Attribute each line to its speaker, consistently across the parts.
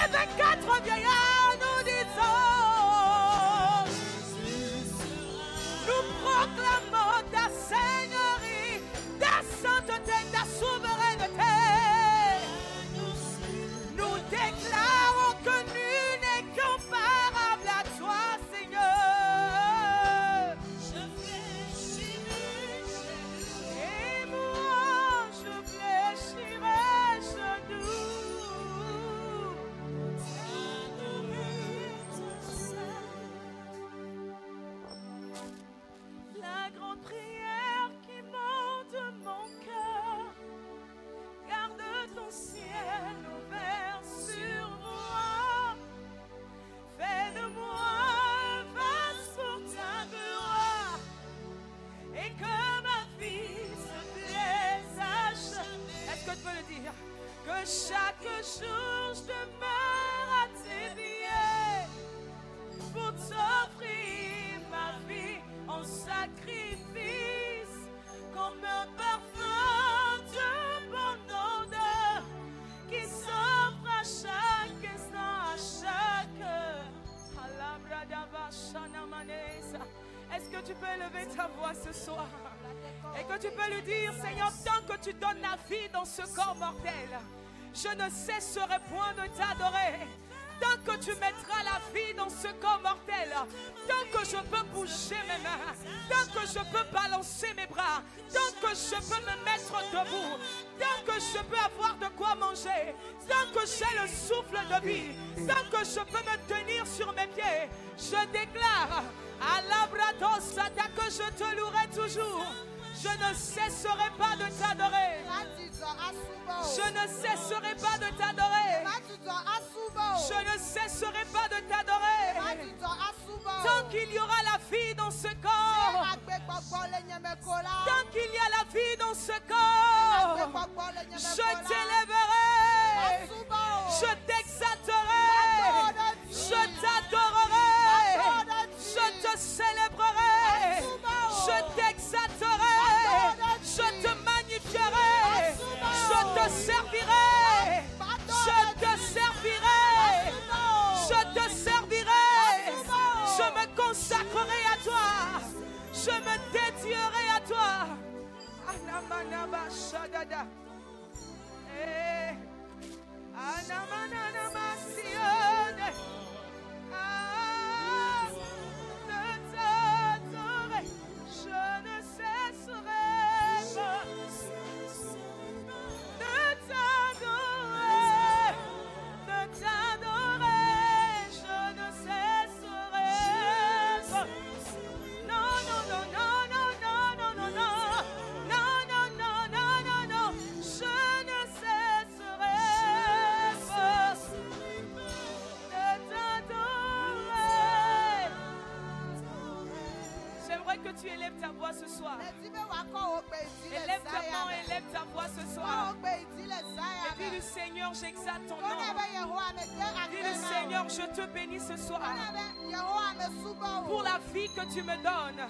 Speaker 1: les 24 vieillards, nous disons, nous proclamons ta seigneurie, ta sainteté, ta souveraineté. Nous déclarons que nul n'est comparable à toi, Seigneur. Et moi, je fléchirai genoux. La grande prière qui monte de mon cœur, garde ton ciel ouvert sur moi. Fais de moi un vase pour ta gloire et que ma vie se plaise à jamais. Est-ce que tu peux le dire? Que chaque jour je demeure à tes pieds pour t'offrir ma vie en sacrifice comme un parfum de bonne odeur qui s'offre à chaque instant, à chaque heure. Est-ce que tu peux lever ta voix ce soir et que tu peux lui dire, Seigneur, tant que tu donnes la vie dans ce corps mortel, je ne cesserai point de t'adorer. Tant que tu mettras la vie dans ce corps mortel, tant que je peux bouger mes mains, tant que je peux balancer mes bras, tant que je peux me mettre debout, tant que je peux avoir de quoi manger, tant que j'ai le souffle de vie, tant que je peux me tenir sur mes pieds, je déclare à l'abradosata que je te louerai toujours. Je ne cesserai pas de t'adorer. Je ne cesserai pas de t'adorer. Je ne cesserai pas de t'adorer. Tant qu'il y aura la vie dans ce corps, tant qu'il y a la vie dans ce corps, je t'élèverai, je t'exalterai, je t'adorerai, je te célébrerai, je t'exalterai, je te magnifierai, je te servirai, je te servirai, je te servirai, je me consacrerai à toi, je me dédierai à toi. Anamanaba shadada. Anamanama sione. De t'adorer, je ne cesserai pas de t'adorer, je ne cesserai pas. Non, non, non, non, non, non, non, non, non, non, non, non, non, non, non, je ne cesserai pas de t'adorer. J'aimerais que tu élèves ta voix ce soir. Élève ta main, élève ta voix ce soir. Et dis le Seigneur, j'exalte ton nom. Dis le Seigneur, je te bénis ce soir pour la vie que tu me donnes,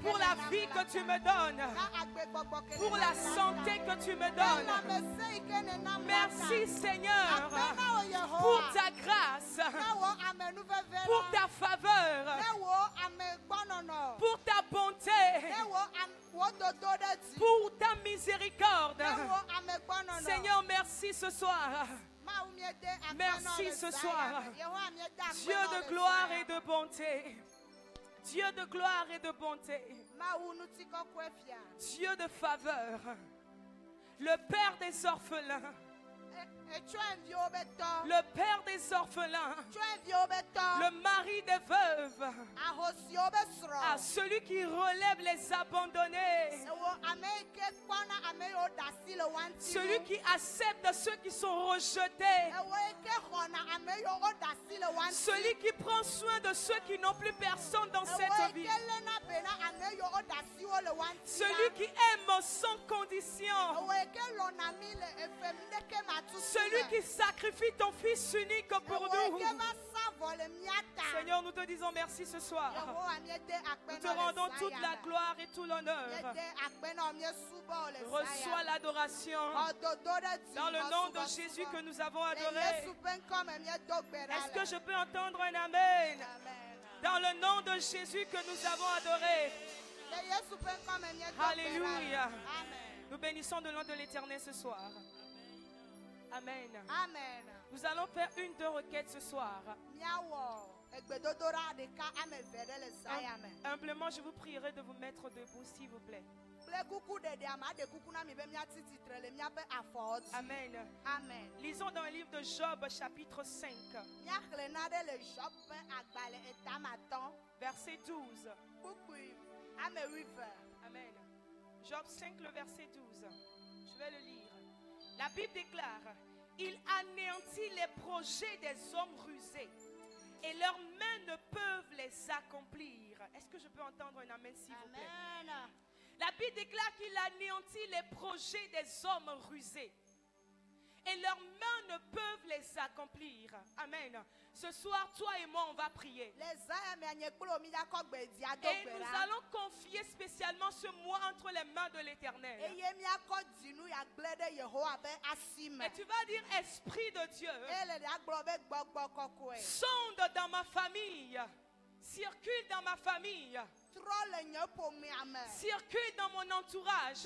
Speaker 1: pour la vie que tu me donnes, pour la santé que tu me donnes. Merci Seigneur pour ta grâce, pour ta faveur, pour ta bonté, pour ta miséricorde. Seigneur, merci ce soir. Merci ce soir. Dieu de gloire et de bonté. Dieu de gloire et de bonté. Dieu de faveur. Le Père des orphelins. Le Père des orphelins, le mari des veuves, à celui qui relève les abandonnés, celui qui accepte ceux qui sont rejetés, celui qui prend soin de ceux qui n'ont plus personne dans cette vie. Celui qui aime sans condition. Celui qui sacrifie ton Fils unique pour nous. Seigneur, nous te disons merci ce soir. Nous te rendons toute la gloire et tout l'honneur. Reçois l'adoration dans le nom de Jésus que nous avons adoré. Est-ce que je peux entendre un amen? Dans le nom de Jésus que nous avons adoré. Alléluia. Nous bénissons le nom de l'Éternel ce soir. Amen.
Speaker 2: Amen.
Speaker 1: Nous allons faire une de requêtes ce soir. Humblement, je vous prierai de vous mettre debout, s'il vous plaît. Amen.
Speaker 2: Amen.
Speaker 1: Lisons dans le livre de Job, chapitre 5, verset 12. Amen. Job 5, le verset 12. Je vais le lire. La Bible déclare: il anéantit les projets des hommes rusés et leurs mains ne peuvent les accomplir. Est-ce que je peux entendre un amen, s'il vous plaît?
Speaker 2: Amen.
Speaker 1: La Bible déclare qu'il anéantit les projets des hommes rusés et leurs mains ne peuvent les accomplir. Amen. Ce soir, toi et moi, on va prier. Et nous allons confier spécialement ce mois entre les mains de l'Éternel. Et tu vas dire: Esprit de Dieu, sonde dans ma famille, circule dans ma famille, circule dans mon entourage.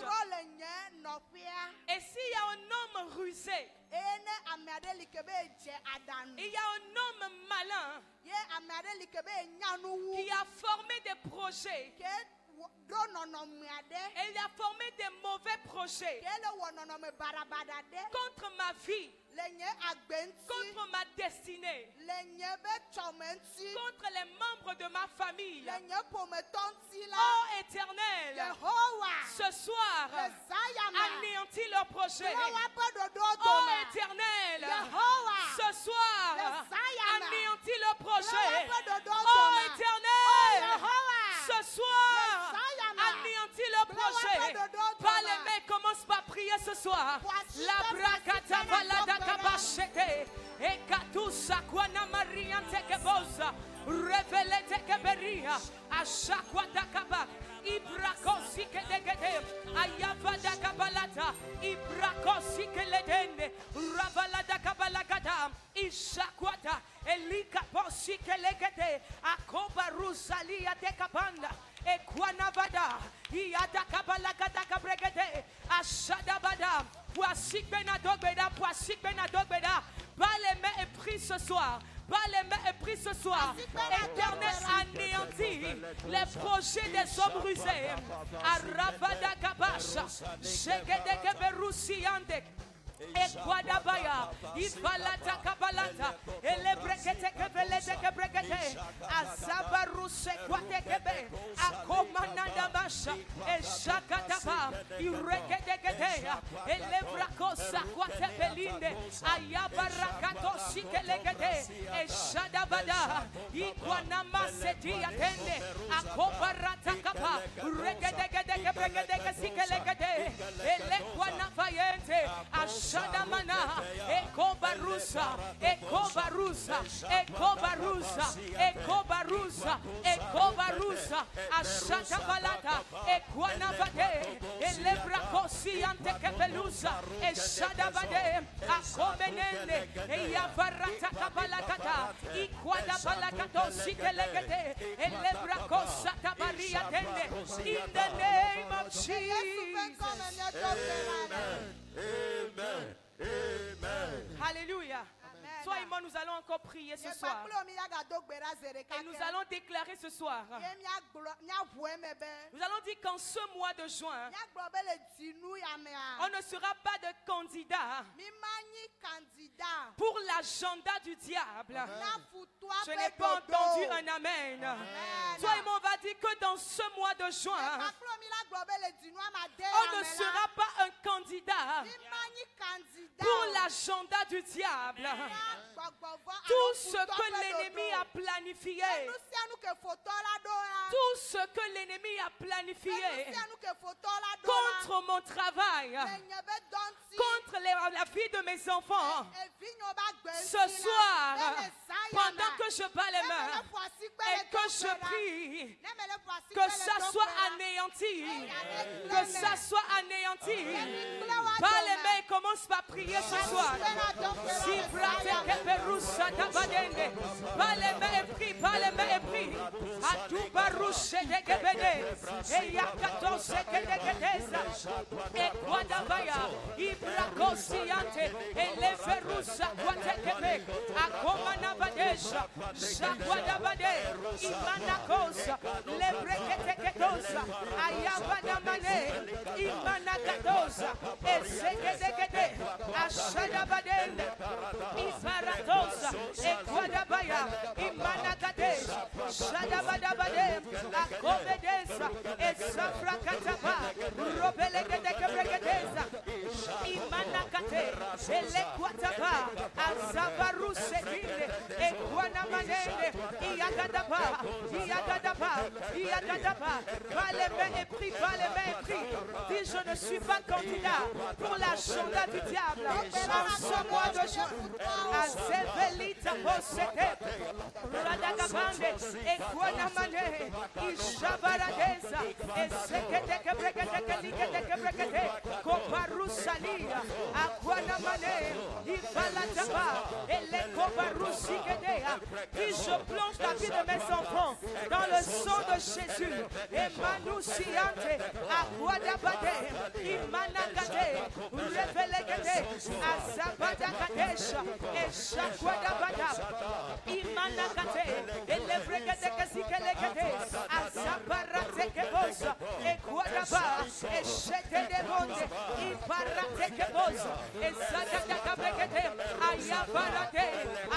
Speaker 1: Et s'il y a un homme rusé, il y a un homme malin qui a formé des projets, et il a formé des mauvais projets contre ma vie, contre ma destinée, contre les membres de ma famille. Oh Éternel, ce soir, anéantis leurs projets. Oh Éternel, ce soir, anéantis leurs projets. Oh Éternel, ce soir, anéantis leurs projets. Pas les mains, commence par prier ce soir. La bracata balada kabashete. Et katusa kwana mariante kebosa. Revelete keberia. Ashakwata kaba. Ibrakosi kedegede. Ayavada kabalata. Ibrakosi keledende. Ravalada kabalagada. Ishakwata. Elika posi kelegede. Akoba rusalia de kapanda. Ekwanavada, Iadakabalagada Kabregede, Ashadabada, voici Benadogbeda, voici Benadogbeda. Bas les mains et prie ce soir. Bas les mains et prie ce soir. Éternel, anéantit les projets des hommes rusés. Arabada Kabasha, Shegede Berusiande. Ekwadabaya, Ibalata Kabalata, Elebrekete Kebelete Kebrekete, Azabaruse Kwatekebe, Akomananda Basha, Eshakataba, Irekedekea, Elebrakosa Kwatepelinde, Ayabarakato Sikelegede, Eshadabada, Ikwanamase Atende, Akobarata Kapa, Regedeke Bregedeke Sikelegede, Elekwanafayente, Shadamana, Ekobarusa, Ekobarusa, Ekobarusa, Ekobarusa, Ekobarusa, Ashadabalata, Ekwanavade, Elebrakosi Antekepelusa, Eshadabade, Akobenende, Eyavarata Kabalakata, Ikwadabalato Sikelegate, Elebrakosa Tabariatende, in the name of Jesus.
Speaker 3: Amen. Amen.
Speaker 1: Alléluia. Toi et moi, nous allons encore prier ce soir. Et nous allons déclarer ce soir. Nous allons dire qu'en ce mois de juin, on ne sera pas de candidat pour l'agenda du diable. Je n'ai pas entendu un amen. Toi et moi, on va dire que dans ce mois de juin, on ne sera pas un candidat pour l'agenda du diable. Tout ce que l'ennemi a planifié, tout ce que l'ennemi a planifié contre mon travail, contre la vie de mes enfants, ce soir, pendant que je bats les mains et que je prie, que ça soit anéanti, que ça soit anéanti. Bats les mains et commence par prier ce soir. Si bats les mains et prie, bats les mains et prie. Adubarouche de Gebede, et Yakatose Gedegedeza, et Guadabaya, Ibracosiante, et Leferusa Guatekebe, Akomanabadesha, Jaguadabade, Imanakosa, Lebreketekedosa, Ayabadamane, Imanagadosa, et Segedegede, Ashadabadende, Ibaratosa, et Guadabaya, Imanagadesh, Shadabadabade, Akobedesa, et Safrakataba, Robelegedekebregedeza, Imanakate, Elequataba, Azabarusedile, et Guanamanende, Iagadaba, Iagadaba, Iagadaba, va les mains et prie, va les mains et prie. Dis, je ne suis pas candidat pour l'agenda du diable. En ce mois de juin, Azevelita Posete, Radagabande, et Guanamane, Ishabaradeza, et Sekedekebrekedekebrekede, Koparusalia, Aquanamane, Ivalataba, et les Koparusigedea. Puis je plonge la vie de mes enfants dans le sang de Jésus. Et Manousiante, Aquadabade, Imanagade, Revelegede, Azabadagadesh, et Shaquadabada, Imanagate, et les Bregedekezigelegede, Azabaratekebosa, et Quadaba, et Shetedebonde, Ibaratekebosa, et Zadagabregede, Ayabarade,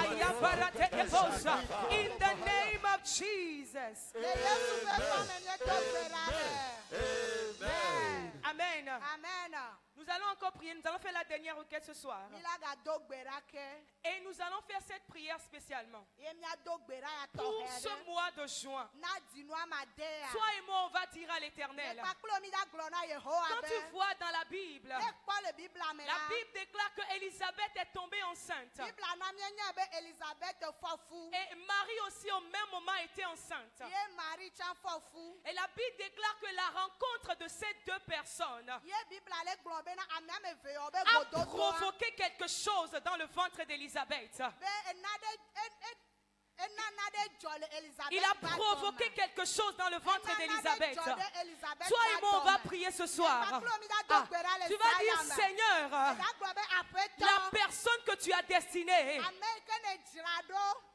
Speaker 1: Ayabaratekebosa, in the name of Jesus. Amen.
Speaker 2: Amen.
Speaker 1: Nous allons encore prier, nous allons faire la dernière requête ce soir. Et nous allons faire cette prière spécialement pour ce mois de juin. Toi et moi, on va dire à l'Éternel. Quand tu vois dans la Bible, la Bible déclare que Élisabeth est tombée enceinte. Et Marie aussi au même moment était enceinte. Et la Bible déclare que la rencontre de ces deux personnes a provoqué quelque chose dans le ventre d'Élisabeth. Il a provoqué quelque chose dans le ventre d'Élisabeth. Toi et moi, on va prier ce soir. Tu vas dire, Seigneur, la personne que tu as destinée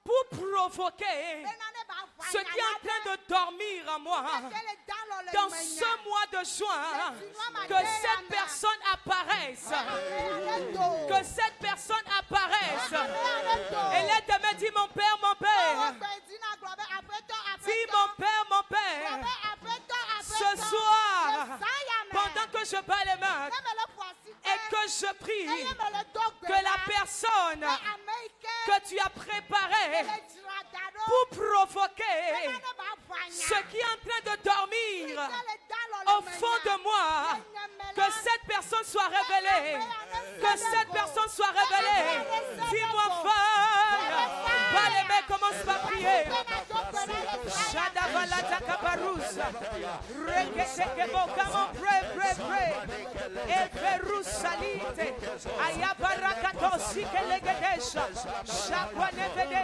Speaker 1: pour provoquer ce qui est en train de dormir en moi, dans ce mois de juin, que cette personne apparaisse. Que cette personne apparaisse. Et l'aide me dit, mon Père, mon Père. Dis, mon Père, ce soir, pendant que je bats les mains et que je prie, que la personne que tu as préparée pour provoquer ce qui est en train de dormir au fond de moi, que cette personne soit révélée, que cette personne soit révélée. Dis-moi fort, pas les mains, commence par prier. Shadabalata kabarus, reketekebo, come on, pray. Everus salite, ayabarakadosi kelegedesha, shakwanevede,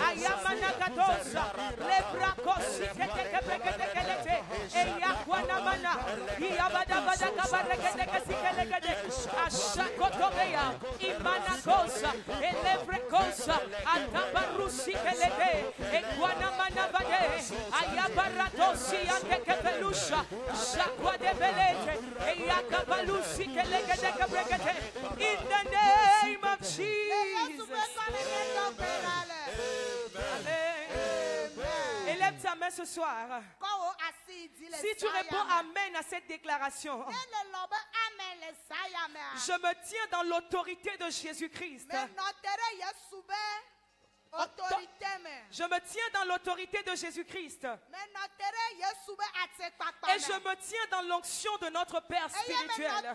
Speaker 1: ayamanagadosa, lebrakosi ketekebeketekelete, eyakwanamana, iyabadabada kabareketekesikelegede, ashakotobeya, imanakosa, elebrekosa, atabarusi kelede, ekwanamana-bade, ayabaradosi yantekebelusha, shakwadebelete, eyakabalusi kelegedekebrekete. In the name of Jesus. Amen. Élève ta main ce soir. Si tu réponds Amen à cette déclaration, Je me tiens dans l'autorité de Jésus-Christ. Je me tiens dans l'autorité de Jésus-Christ. Et je me tiens dans l'onction de notre Père spirituel.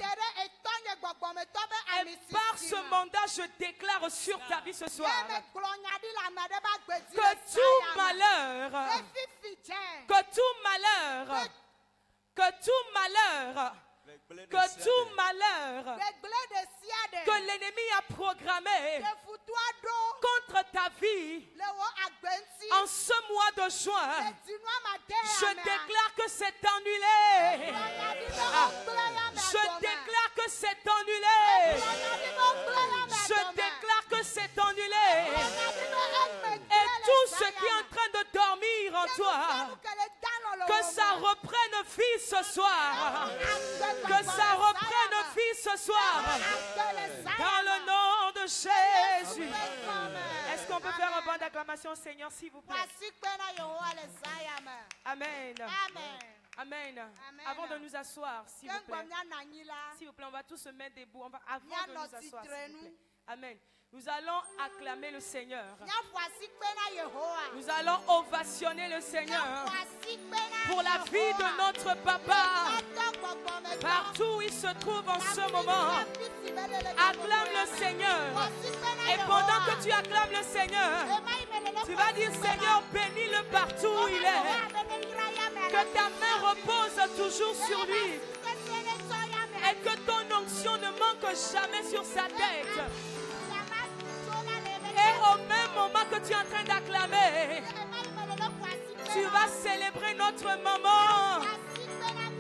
Speaker 1: Et par ce mandat, je déclare sur ta vie ce soir que tout malheur, que tout malheur, que tout malheur, que l'ennemi a programmé contre ta vie en ce mois de juin, je déclare que c'est annulé. Je déclare que c'est annulé. Je déclare que c'est annulé. Et tout ce qui est en train de dormir en toi, que ça reprenne vie ce soir. Que ça reprenne vie ce soir. Dans le nom de Jésus. Est-ce qu'on peut faire un banc d'acclamation au Seigneur, s'il vous plaît? Amen. Amen. Avant de nous asseoir, s'il vous plaît. S'il vous plaît, on va tous se mettre debout. Avant de nous asseoir, s'il vous plaît. Amen. Nous allons acclamer le Seigneur. Nous allons ovationner le Seigneur pour la vie de notre papa. Partout où il se trouve en ce moment, acclame le Seigneur. Et pendant que tu acclames le Seigneur, tu vas dire: Seigneur, bénis-le partout où il est. Que ta main repose toujours sur lui. Et que ton onction ne manque jamais sur sa tête. Et au même moment que tu es en train d'acclamer, tu vas célébrer notre maman,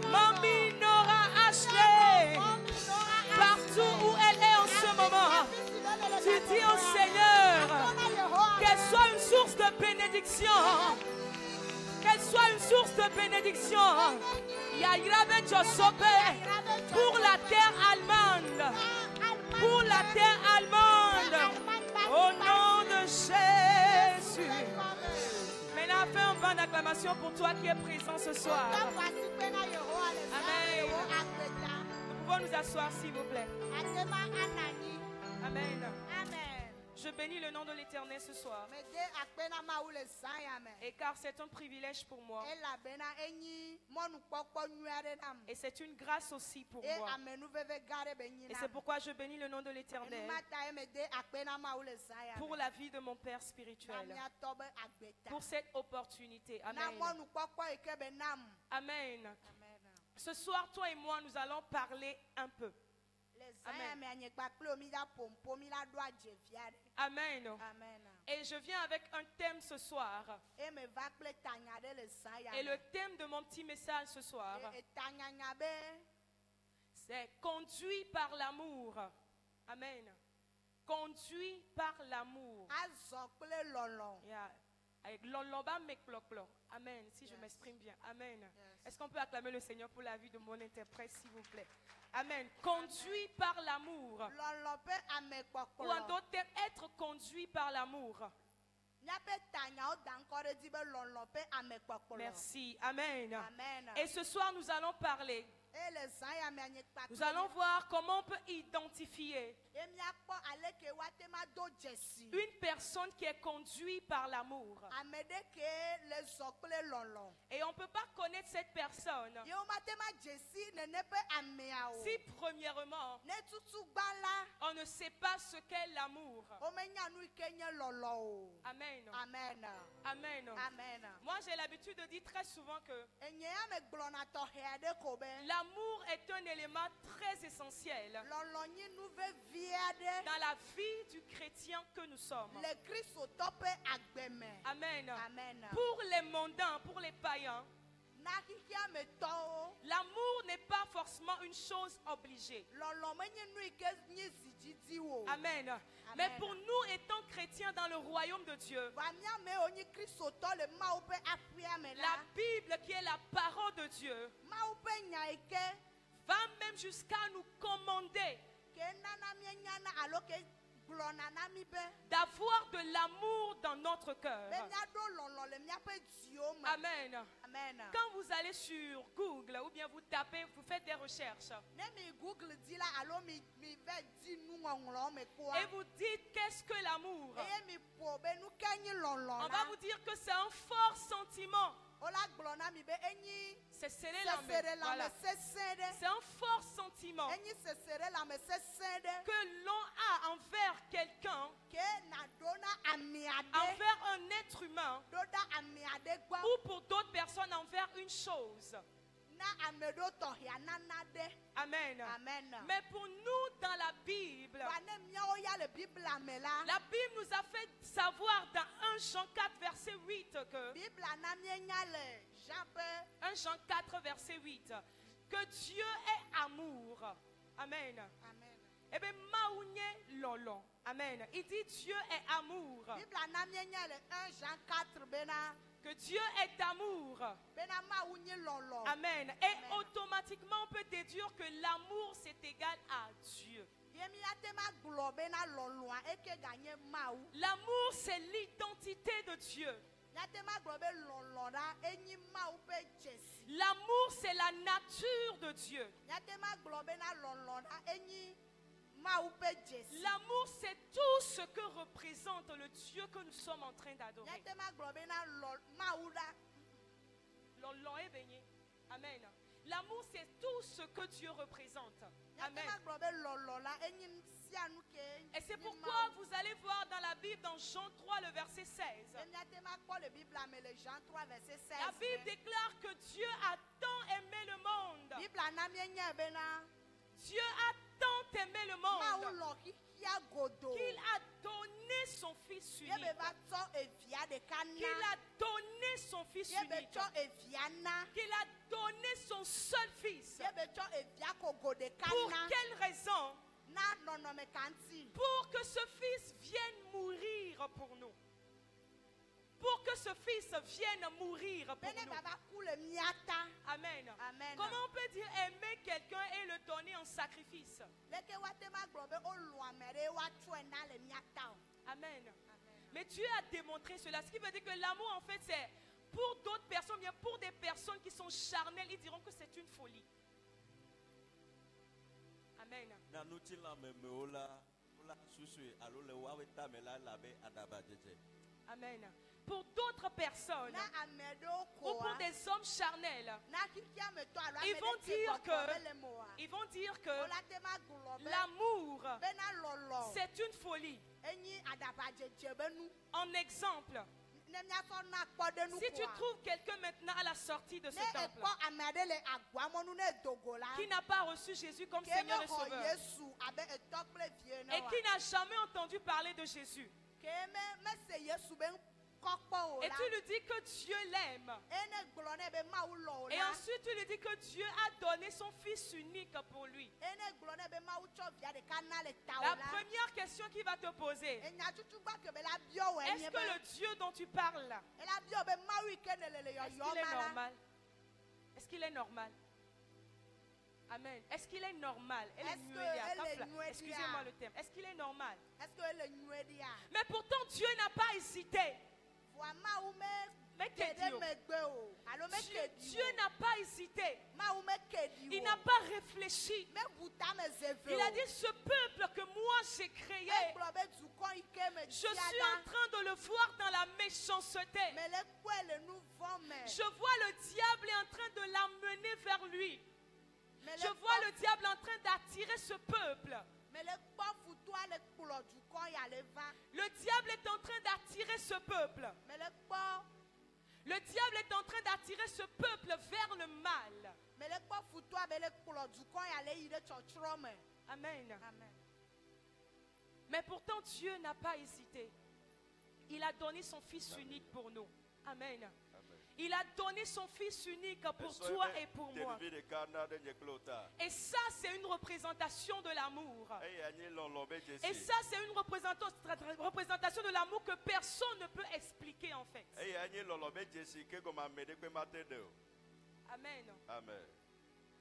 Speaker 1: Mamie Nora Ashley. Partout où elle est en ce moment, tu dis au Seigneur qu'elle soit une source de bénédiction. Qu'elle soit une source de bénédiction. Pour la terre allemande. Pour la terre allemande. Au nom de Jésus. Maintenant, fais un banc d'acclamation pour toi qui es présent ce soir. Amen. Nous pouvons nous asseoir, s'il vous plaît. Amen. Je bénis le nom de l'Éternel ce soir. Et car c'est un privilège pour moi. Et c'est une grâce aussi pour moi. Et c'est pourquoi je bénis le nom de l'Éternel pour la vie de mon Père spirituel. Pour cette opportunité. Amen. Amen. Ce soir, toi et moi, nous allons parler un peu. Amen. Amen. Et je viens avec un thème ce soir. Et le thème de mon petit message ce soir, c'est conduit par l'amour. Amen. Conduit par l'amour. Yeah. Avec Amen. Si je m'exprime bien. Amen. Est-ce qu'on peut acclamer le Seigneur pour la vie de mon interprète, s'il vous plaît? Amen. Conduit par l'amour. Ou en d'autres termes, être conduit par l'amour. Merci. Amen. Et ce soir, nous allons parler. Nous allons voir comment on peut identifier une personne qui est conduite par l'amour. Et on ne peut pas connaître cette personne si premièrement on ne sait pas ce qu'est l'amour. Amen. Amen. Moi j'ai l'habitude de dire très souvent que l'amour est un élément très essentiel dans la vie du chrétien que nous sommes. Amen. Pour les mondains, pour les païens, l'amour n'est pas forcément une chose obligée. Amen. Mais pour nous étant chrétiens dans le royaume de Dieu, la Bible qui est la parole de Dieu va même jusqu'à nous commander d'avoir de l'amour dans notre cœur. Amen. Quand vous allez sur Google ou bien vous tapez, vous faites des recherches et vous dites qu'est-ce que l'amour, on va vous dire que c'est un fort sentiment. C'est serrer la main. Voilà. C'est un fort sentiment que l'on a envers quelqu'un, envers un être humain, ou pour d'autres personnes envers une chose. Amen. Mais pour nous dans la Bible, la Bible nous a fait savoir dans 1 Jean 4 verset 8 que 1 Jean 4 verset 8 que Dieu est amour. Amen. Eh bien, maounye lolo. Amen. Il dit Dieu est amour. Que Dieu est amour. Amen. Et automatiquement on peut déduire que l'amour c'est égal à Dieu. L'amour c'est l'identité de Dieu. L'amour c'est la nature de Dieu. L'amour c'est tout ce que représente le Dieu que nous sommes en train d'adorer. Amen. L'amour c'est tout ce que Dieu représente. Amen. Et c'est pourquoi vous allez voir dans la Bible, dans Jean 3, le verset 16. La Bible déclare que Dieu a tant aimé le monde. Dieu a tant aimé le monde qu'il a donné son Fils unique. Qu'il a donné son Fils unique. Qu'il a donné son seul Fils. Pour quelle raison? Pour que ce Fils vienne mourir pour nous. Pour que ce Fils vienne mourir pour nous. Amen. Comment on peut dire aimer quelqu'un et le donner en sacrifice? Amen. Mais Dieu a démontré cela. Ce qui veut dire que l'amour en fait c'est pour d'autres personnes, bien pour des personnes qui sont charnelles, ils diront que c'est une folie. Amen. Amen. Pour d'autres personnes ou pour des hommes charnels, ils vont dire que l'amour c'est une folie. En exemple, si tu trouves quelqu'un maintenant à la sortie de ce temple qui n'a pas reçu Jésus comme Seigneur et Sauveur et qui n'a jamais entendu parler de Jésus, et tu lui dis que Dieu l'aime, et ensuite tu lui dis que Dieu a donné son Fils unique pour lui, la première question qu'il va te poser, est-ce que le Dieu dont tu parles là, est-ce qu'il est normal? Est-ce qu'il est normal? Amen. Est-ce qu'il est normal? Excusez-moi le terme. Est-ce qu'il est normal? Mais pourtant Dieu n'a pas hésité. Mais Dieu n'a pas hésité. Il n'a pas réfléchi. Il a dit ce peuple que moi j'ai créé, je suis en train de le voir dans la méchanceté. Je vois le diable est en train de l'amener vers lui. Je vois le diable en train d'attirer ce peuple. Le diable est en train d'attirer ce peuple. Le diable est en train d'attirer ce peuple vers le mal. Amen. Mais pourtant Dieu n'a pas hésité. Il a donné son Fils unique pour nous. Amen. Il a donné son Fils unique pour toi et pour moi. Et ça, c'est une représentation de l'amour. Et ça, c'est une représentation de l'amour que personne ne peut expliquer en fait. Amen.
Speaker 3: Amen.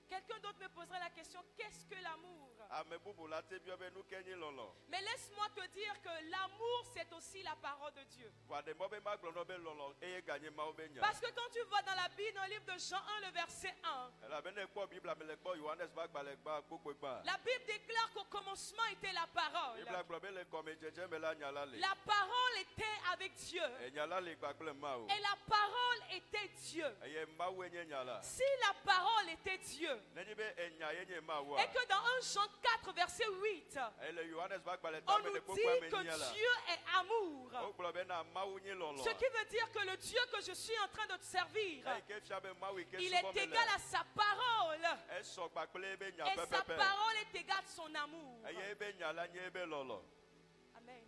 Speaker 1: Quelqu'un d'autres me poseraient la question, qu'est-ce que l'amour?
Speaker 3: Ame bubu la te bio be nu kenyi lolo.
Speaker 1: Mais laisse-moi te dire que l'amour, c'est aussi la parole de Dieu.
Speaker 3: Wa de mo be ma glo no be lolo eye ganye ma be nya.
Speaker 1: Parce que quand tu vois dans la Bible, dans le livre de Jean 1, le verset 1,
Speaker 3: La bene ko Bible me le ko Johannes ba gba le gba gbogbo gba.
Speaker 1: la Bible déclare qu'au commencement était la parole.
Speaker 3: Bible glo be le ko me jeje me la nya la le.
Speaker 1: La parole était avec Dieu.
Speaker 3: E nya la le gba gble ma o.
Speaker 1: Et la parole était Dieu.
Speaker 3: Eye ma we nye nya la.
Speaker 1: Si la parole était Dieu,
Speaker 3: Nenyi be enya ye nye ma wa.
Speaker 1: et que dans 1 Jean 4, verset 8,
Speaker 3: E le Johannes ba gba le
Speaker 1: on
Speaker 3: ta me
Speaker 1: nous
Speaker 3: le ko
Speaker 1: dit
Speaker 3: kwa me
Speaker 1: que
Speaker 3: nya la.
Speaker 1: Dieu est amour.
Speaker 3: O glo be na ma wo nye lolo.
Speaker 1: Ce qui veut dire que le Dieu que je suis en train de te servir,
Speaker 3: E ke fia be ma we ke
Speaker 1: il
Speaker 3: so
Speaker 1: est égal à sa parole.
Speaker 3: E so gba gble be nya
Speaker 1: Et sa
Speaker 3: pepepe.
Speaker 1: parole est égale à son amour.
Speaker 3: Eye be nya la nye be lolo.
Speaker 1: Amen.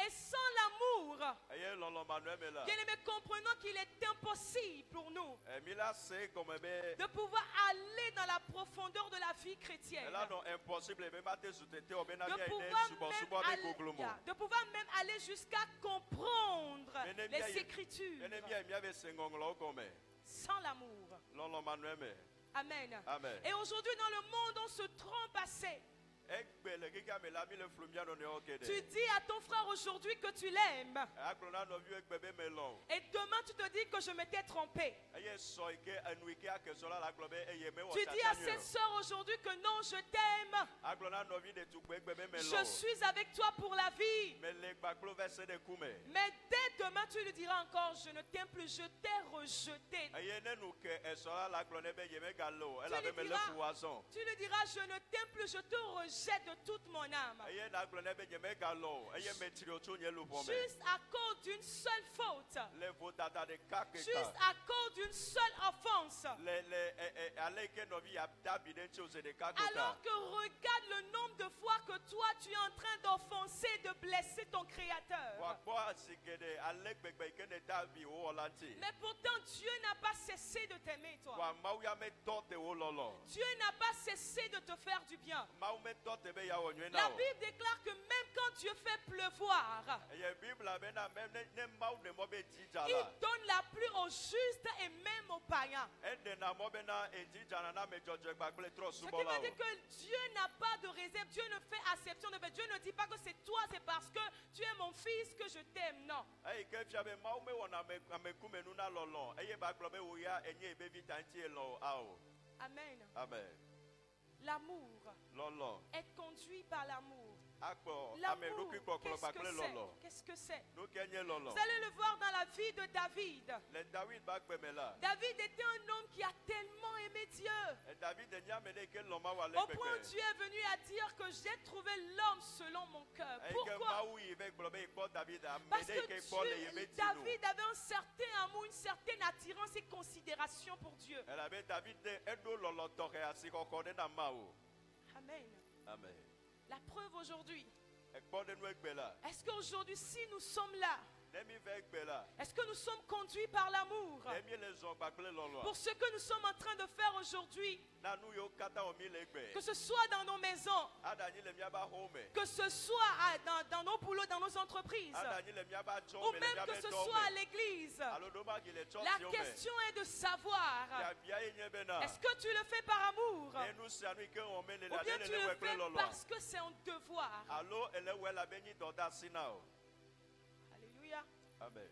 Speaker 1: Et sans l'amour,
Speaker 3: Eye lolo manuel me la.
Speaker 1: bien aimé, comprenons qu'il est impossible pour nous
Speaker 3: E mi la se comme be
Speaker 1: de pouvoir aller dans la profondeur de la vie chrétienne.
Speaker 3: là non impossible be mate sutete o be na
Speaker 1: De
Speaker 3: bia ide
Speaker 1: pouvoir,
Speaker 3: subo
Speaker 1: même
Speaker 3: subo be
Speaker 1: aller,
Speaker 3: goglomo.
Speaker 1: de pouvoir même aller jusqu'à comprendre
Speaker 3: Bien-aimé,
Speaker 1: les Écritures
Speaker 3: ene bia mi ave sengonglo comme
Speaker 1: sans l'amour.
Speaker 3: lolo manuel me.
Speaker 1: Amen.
Speaker 3: Amen.
Speaker 1: Et aujourd'hui dans le monde, on se trompe assez.
Speaker 3: Egbe le kika me la mi le flumia no ne okede.
Speaker 1: Tu dis à ton frère aujourd'hui que tu l'aimes.
Speaker 3: Aklona no vi egbe be melon.
Speaker 1: Et demain tu te dis que je m'étais trompé.
Speaker 3: Eye so ike anu ike akesola la globe eye me wo
Speaker 1: Tu dis à cette soeur aujourd'hui que non, je t'aime.
Speaker 3: Aklona no vi de tukbe egbe be melon.
Speaker 1: Je suis avec toi pour la vie.
Speaker 3: Me le gbaklo verse de kume.
Speaker 1: Mais dès demain tu lui diras encore, je ne t'aime plus, je t'ai rejeté.
Speaker 3: Eye ne nu ke esola la glone be ye me galo. Elle
Speaker 1: Tu
Speaker 3: avait
Speaker 1: lui
Speaker 3: me le
Speaker 1: diras-
Speaker 3: fuazon.
Speaker 1: Tu lui diras, je ne t'aime plus, je te rejette de toute mon âme.
Speaker 3: Eye na glone be ye me galo. Eye me tiri otu nye lu pome.
Speaker 1: Juste à cause d'une seule faute.
Speaker 3: Le vodada de kakeka.
Speaker 1: Juste à cause d'une seule offense.
Speaker 3: Le aleke no vi abdabi de chose de kakota.
Speaker 1: Alors que regarde le nombre de fois que toi tu es en train d'offenser, de blesser ton Créateur.
Speaker 3: Wa kwa sikede alegbegbe ikene dabi o olanti.
Speaker 1: Mais pourtant Dieu n'a pas cessé de t'aimer toi.
Speaker 3: Wa mauya me tote o lolo.
Speaker 1: Dieu n'a pas cessé de te faire du bien.
Speaker 3: Mau me tote be ya onwe na
Speaker 1: La
Speaker 3: o.
Speaker 1: Bible déclare que même quand Dieu fait pleuvoir,
Speaker 3: Eye Bible be na même ne mau ne mo be tija
Speaker 1: il
Speaker 3: la.
Speaker 1: donne la pluie aux justes et même aux païens.
Speaker 3: Ede na mo be na etija na me jojo gbakle tro
Speaker 1: Ce qui
Speaker 3: subo la
Speaker 1: veut
Speaker 3: o.
Speaker 1: dire que Dieu n'a pas de réserve. Dieu ne fait acception de fait. Dieu ne dit pas que c'est toi, c'est parce que tu es mon fils que je t'aime. Non.
Speaker 3: Eye ke fia be mau me wona me kume nu na lolo. Eye ba glo be wo ya enye be vitanti elo ao.
Speaker 1: Amen.
Speaker 3: Amen.
Speaker 1: L'amour.
Speaker 3: Lolo.
Speaker 1: Être conduit par l'amour.
Speaker 3: Akpo ame
Speaker 1: L'amour,
Speaker 3: ruki koklo
Speaker 1: qu'est-ce que
Speaker 3: bakle
Speaker 1: c'est?
Speaker 3: lolo.
Speaker 1: Qu'est-ce que c'est?
Speaker 3: Nu kenye lolo.
Speaker 1: Vous allez le voir dans la vie de David.
Speaker 3: Le David ba gbe me la.
Speaker 1: David était un homme qui a tellement aimé Dieu.
Speaker 3: E David de nya me de ke loma wa le
Speaker 1: Au
Speaker 3: gbegbe.
Speaker 1: point où Dieu est venu à dire que j'ai trouvé l'homme selon mon cœur.
Speaker 3: Eye ke
Speaker 1: Pourquoi?
Speaker 3: mau yi be glo be ikpo David a me
Speaker 1: Parce
Speaker 3: de
Speaker 1: que
Speaker 3: ke ikpo le ye
Speaker 1: Dieu,
Speaker 3: metinu.
Speaker 1: David avait un certain amour, une certaine attirance et considération pour Dieu.
Speaker 3: Elle avait David de edo lolo tore asiko kode na mao.
Speaker 1: Amen.
Speaker 3: Amen.
Speaker 1: La preuve aujourd'hui,
Speaker 3: Ekpo de nu egbe la.
Speaker 1: est-ce qu'aujourd'hui, si nous sommes là,
Speaker 3: Nemi ve egbe la.
Speaker 1: est-ce que nous sommes conduits par l'amour
Speaker 3: Nemi le zon bakle lolo.
Speaker 1: pour ce que nous sommes en train de faire aujourd'hui,
Speaker 3: Na nu yo kata o mi le egbe.
Speaker 1: que ce soit dans nos maisons,
Speaker 3: Adani le miaba home.
Speaker 1: que ce soit dans nos boulots, dans nos entreprises,
Speaker 3: Adani le miaba
Speaker 1: ou
Speaker 3: chome le
Speaker 1: même
Speaker 3: miaba
Speaker 1: que ce
Speaker 3: tome.
Speaker 1: soit à l'église.
Speaker 3: Alo do ma gile chom
Speaker 1: La
Speaker 3: si ome.
Speaker 1: question est de savoir,
Speaker 3: Ya bia yenye bena.
Speaker 1: est-ce que tu le fais par amour
Speaker 3: Enu si anu ike o me le
Speaker 1: ou
Speaker 3: la
Speaker 1: bien
Speaker 3: le
Speaker 1: tu
Speaker 3: le
Speaker 1: le
Speaker 3: wekle
Speaker 1: fais
Speaker 3: lolo.
Speaker 1: parce que c'est un devoir?
Speaker 3: Alo ele we la beni doda sinao.
Speaker 1: Alléluia.
Speaker 3: Amen.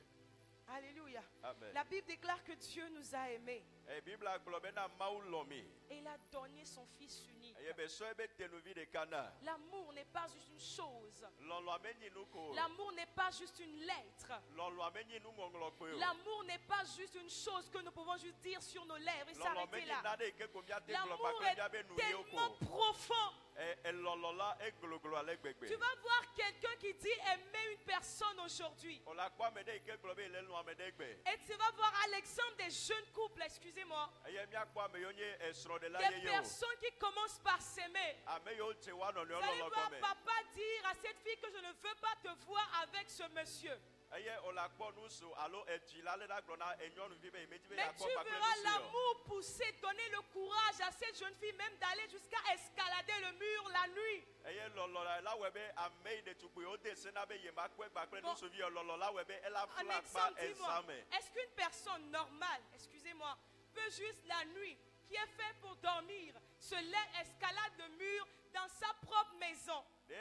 Speaker 1: Alléluia.
Speaker 3: Amen.
Speaker 1: La Bible déclare que Dieu nous a aimés
Speaker 3: E Bible aglobe na mau lomi.
Speaker 1: et il a donné son Fils unique.
Speaker 3: Eye be so ebe tenuvi de kana.
Speaker 1: L'amour n'est pas juste une chose.
Speaker 3: Lolo amenyi nu ko.
Speaker 1: L'amour n'est pas juste une lettre.
Speaker 3: Lolo amenyi nu ngonglo ko.
Speaker 1: L'amour n'est pas juste une chose que nous pouvons juste dire sur nos lèvres et
Speaker 3: Lolo
Speaker 1: s'arrêter
Speaker 3: amenyi
Speaker 1: là.
Speaker 3: na de ke ko bia te glo
Speaker 1: L'amour
Speaker 3: bakle
Speaker 1: est
Speaker 3: bia be nu
Speaker 1: tellement
Speaker 3: yoko.
Speaker 1: profond.
Speaker 3: E lolo la e gloglo ale gbegbe.
Speaker 1: Tu vas voir quelqu'un qui dit aimer une personne aujourd'hui.
Speaker 3: On la kwa me de ke globe ile nu ame de gbe.
Speaker 1: Et tu vas voir à l'exemple des jeunes couples, excusez-moi,
Speaker 3: Eye mi akwa me yonye esro de la
Speaker 1: des
Speaker 3: ye yo.
Speaker 1: personnes qui commencent par s'aimer.
Speaker 3: Ame yo te wa no
Speaker 1: Vous
Speaker 3: no
Speaker 1: allez
Speaker 3: lolo
Speaker 1: voir
Speaker 3: gome.
Speaker 1: papa dire à cette fille que je ne veux pas te voir avec ce monsieur.
Speaker 3: Eye on la kwa nu so alo eji la le da glona enyonu vi be meji be
Speaker 1: Mais
Speaker 3: ya
Speaker 1: tu
Speaker 3: kwa bakle
Speaker 1: verras
Speaker 3: nu so.
Speaker 1: l'amour pousser, donner le courage à cette jeune fille même d'aller jusqu'à escalader le mur la nuit.
Speaker 3: Eye lolo la we be ame de tukwe o de se na be ye ma kwa bakle nu so vi lolo la we be ela
Speaker 1: Un
Speaker 3: fla pa
Speaker 1: exemple, dis-moi,
Speaker 3: examen.
Speaker 1: est-ce qu'une personne normale, excusez-moi, peut juste la nuit qui est fait pour dormir se lève, escalade le mur dans sa propre maison. Et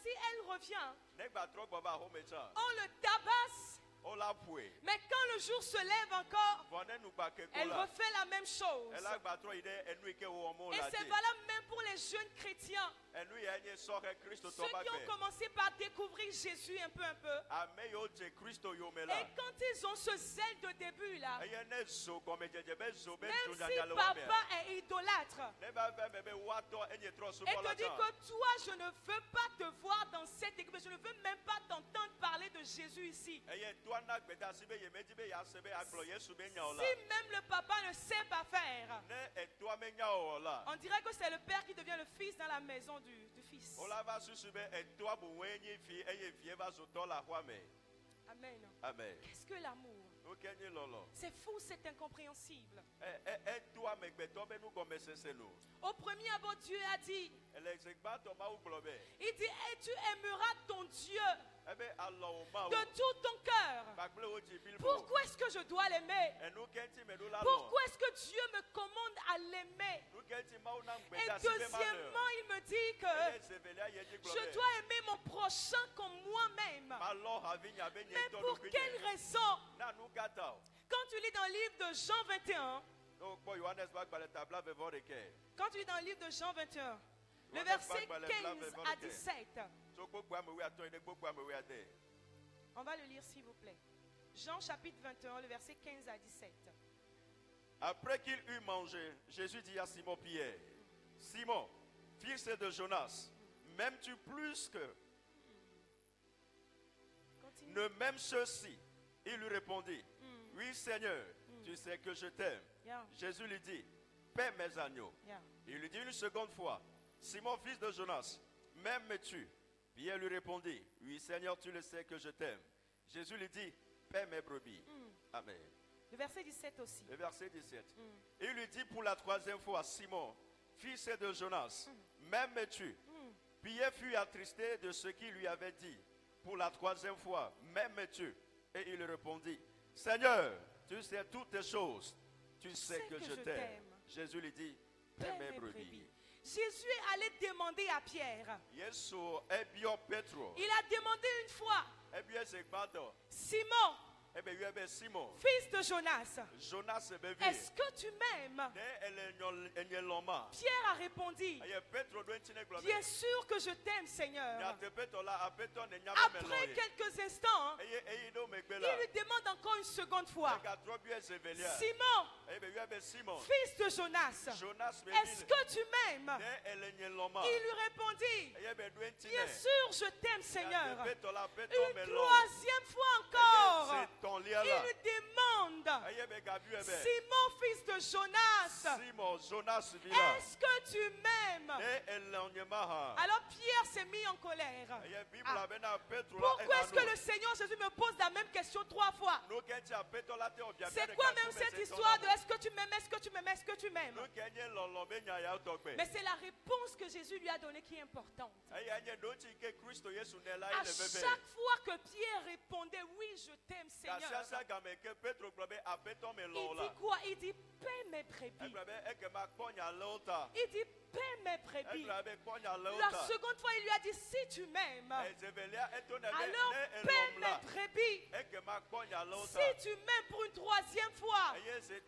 Speaker 1: si elle revient, on le tabasse. Mais quand le jour se lève encore, elle refait la même chose. Et c'est valable même pour les jeunes chrétiens. Ceux qui ont commencé par découvrir Jésus un peu. Et quand ils ont ce zèle de début là, même si papa est idolâtre, et te dit que toi je ne veux pas te voir dans cette église, je ne veux même pas t'entendre parler de Jésus ici. Si même le papa ne sait pas faire, on dirait que c'est le père qui devient le fils dans la maison du fils. Amen.
Speaker 3: Amen.
Speaker 1: Qu'est-ce que l'amour? C'est fou, c'est incompréhensible. Au premier abord, Dieu a dit, il dit, et tu aimeras ton Dieu de tout ton cœur. Pourquoi est-ce que je dois l'aimer? Pourquoi est-ce que Dieu me commande à l'aimer? Et deuxièmement, il me dit que je dois aimer mon prochain comme moi-même. Mais pour quelle raison? Quand tu lis dans le livre de Jean 21, quand tu lis dans le livre de Jean 21, le verset 15 à 17, on va le lire s'il vous plaît. Jean chapitre 21, le verset 15 à 17.
Speaker 3: Après qu'il eut mangé, Jésus dit à Simon Pierre, Simon, fils de Jonas, m'aimes-tu plus que...
Speaker 1: Continue.
Speaker 3: Ne m'aimes ceci? Il lui répondit, oui Seigneur, tu sais que je t'aime.
Speaker 1: Yeah.
Speaker 3: Jésus lui dit, paie mes agneaux.
Speaker 1: Yeah.
Speaker 3: Il lui dit une seconde fois, Simon, fils de Jonas, m'aimes-tu? Pierre lui répondit, oui Seigneur, tu le sais que je t'aime. Jésus lui dit, paie mes brebis. Amen.
Speaker 1: Le verset 17 aussi.
Speaker 3: Le verset 17. Il lui dit pour la troisième fois, Simon, fils de Jonas, m'aimes-tu? Pierre fut attristé de ce qu'il lui avait dit. Pour la troisième fois, m'aimes-tu? Et il répondit, Seigneur, tu sais toutes les choses. Tu sais que je t'aime. Jésus lui dit, paie mes brebis.
Speaker 1: Jésus est allé demander à Pierre. Il a demandé une fois, Simon, fils de Jonas, est-ce que tu m'aimes? Pierre a répondu, bien sûr que je t'aime, Seigneur. Après quelques instants, il lui demande encore une seconde fois, Simon, fils de Jonas, est-ce que tu m'aimes? Il lui répondit, bien sûr je t'aime, Seigneur. Une troisième fois encore, il lui demande, Simon, fils de Jonas, est-ce que tu m'aimes? Alors Pierre s'est mis en colère. Pourquoi est-ce que le Seigneur Jésus me pose la même question 3 fois? C'est quoi même cette histoire de est-ce que tu m'aimes, est-ce que tu m'aimes, est-ce que tu m'aimes? Mais c'est la réponse que Jésus lui a donnée qui est importante. À chaque fois que Pierre répondait, oui je t'aime, Seigneur, il dit quoi? Il dit, paie mes brebis. Il dit, paie mes brebis. La seconde fois, il lui a dit, si tu m'aimes, alors paie mes brebis. Si tu m'aimes pour une troisième fois, fais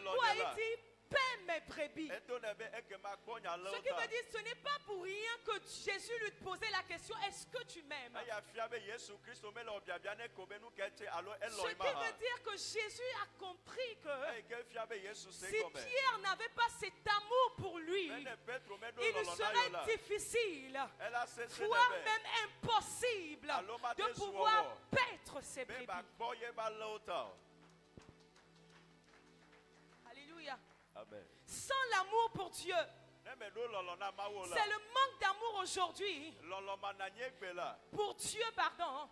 Speaker 1: quoi? Il dit, paie mes brebis. Ce qui veut dire, ce n'est pas pour rien que Jésus lui posait la question, est-ce que tu m'aimes? Ce qui veut dire que Jésus a compris que si Pierre n'avait pas cet amour pour lui, il lui serait difficile, voire même impossible, de pouvoir paître ses brebis. Alléluia.
Speaker 3: Amen.
Speaker 1: Sans l'amour pour Dieu, C'est le manque d'amour aujourd'hui pour Dieu, pardon,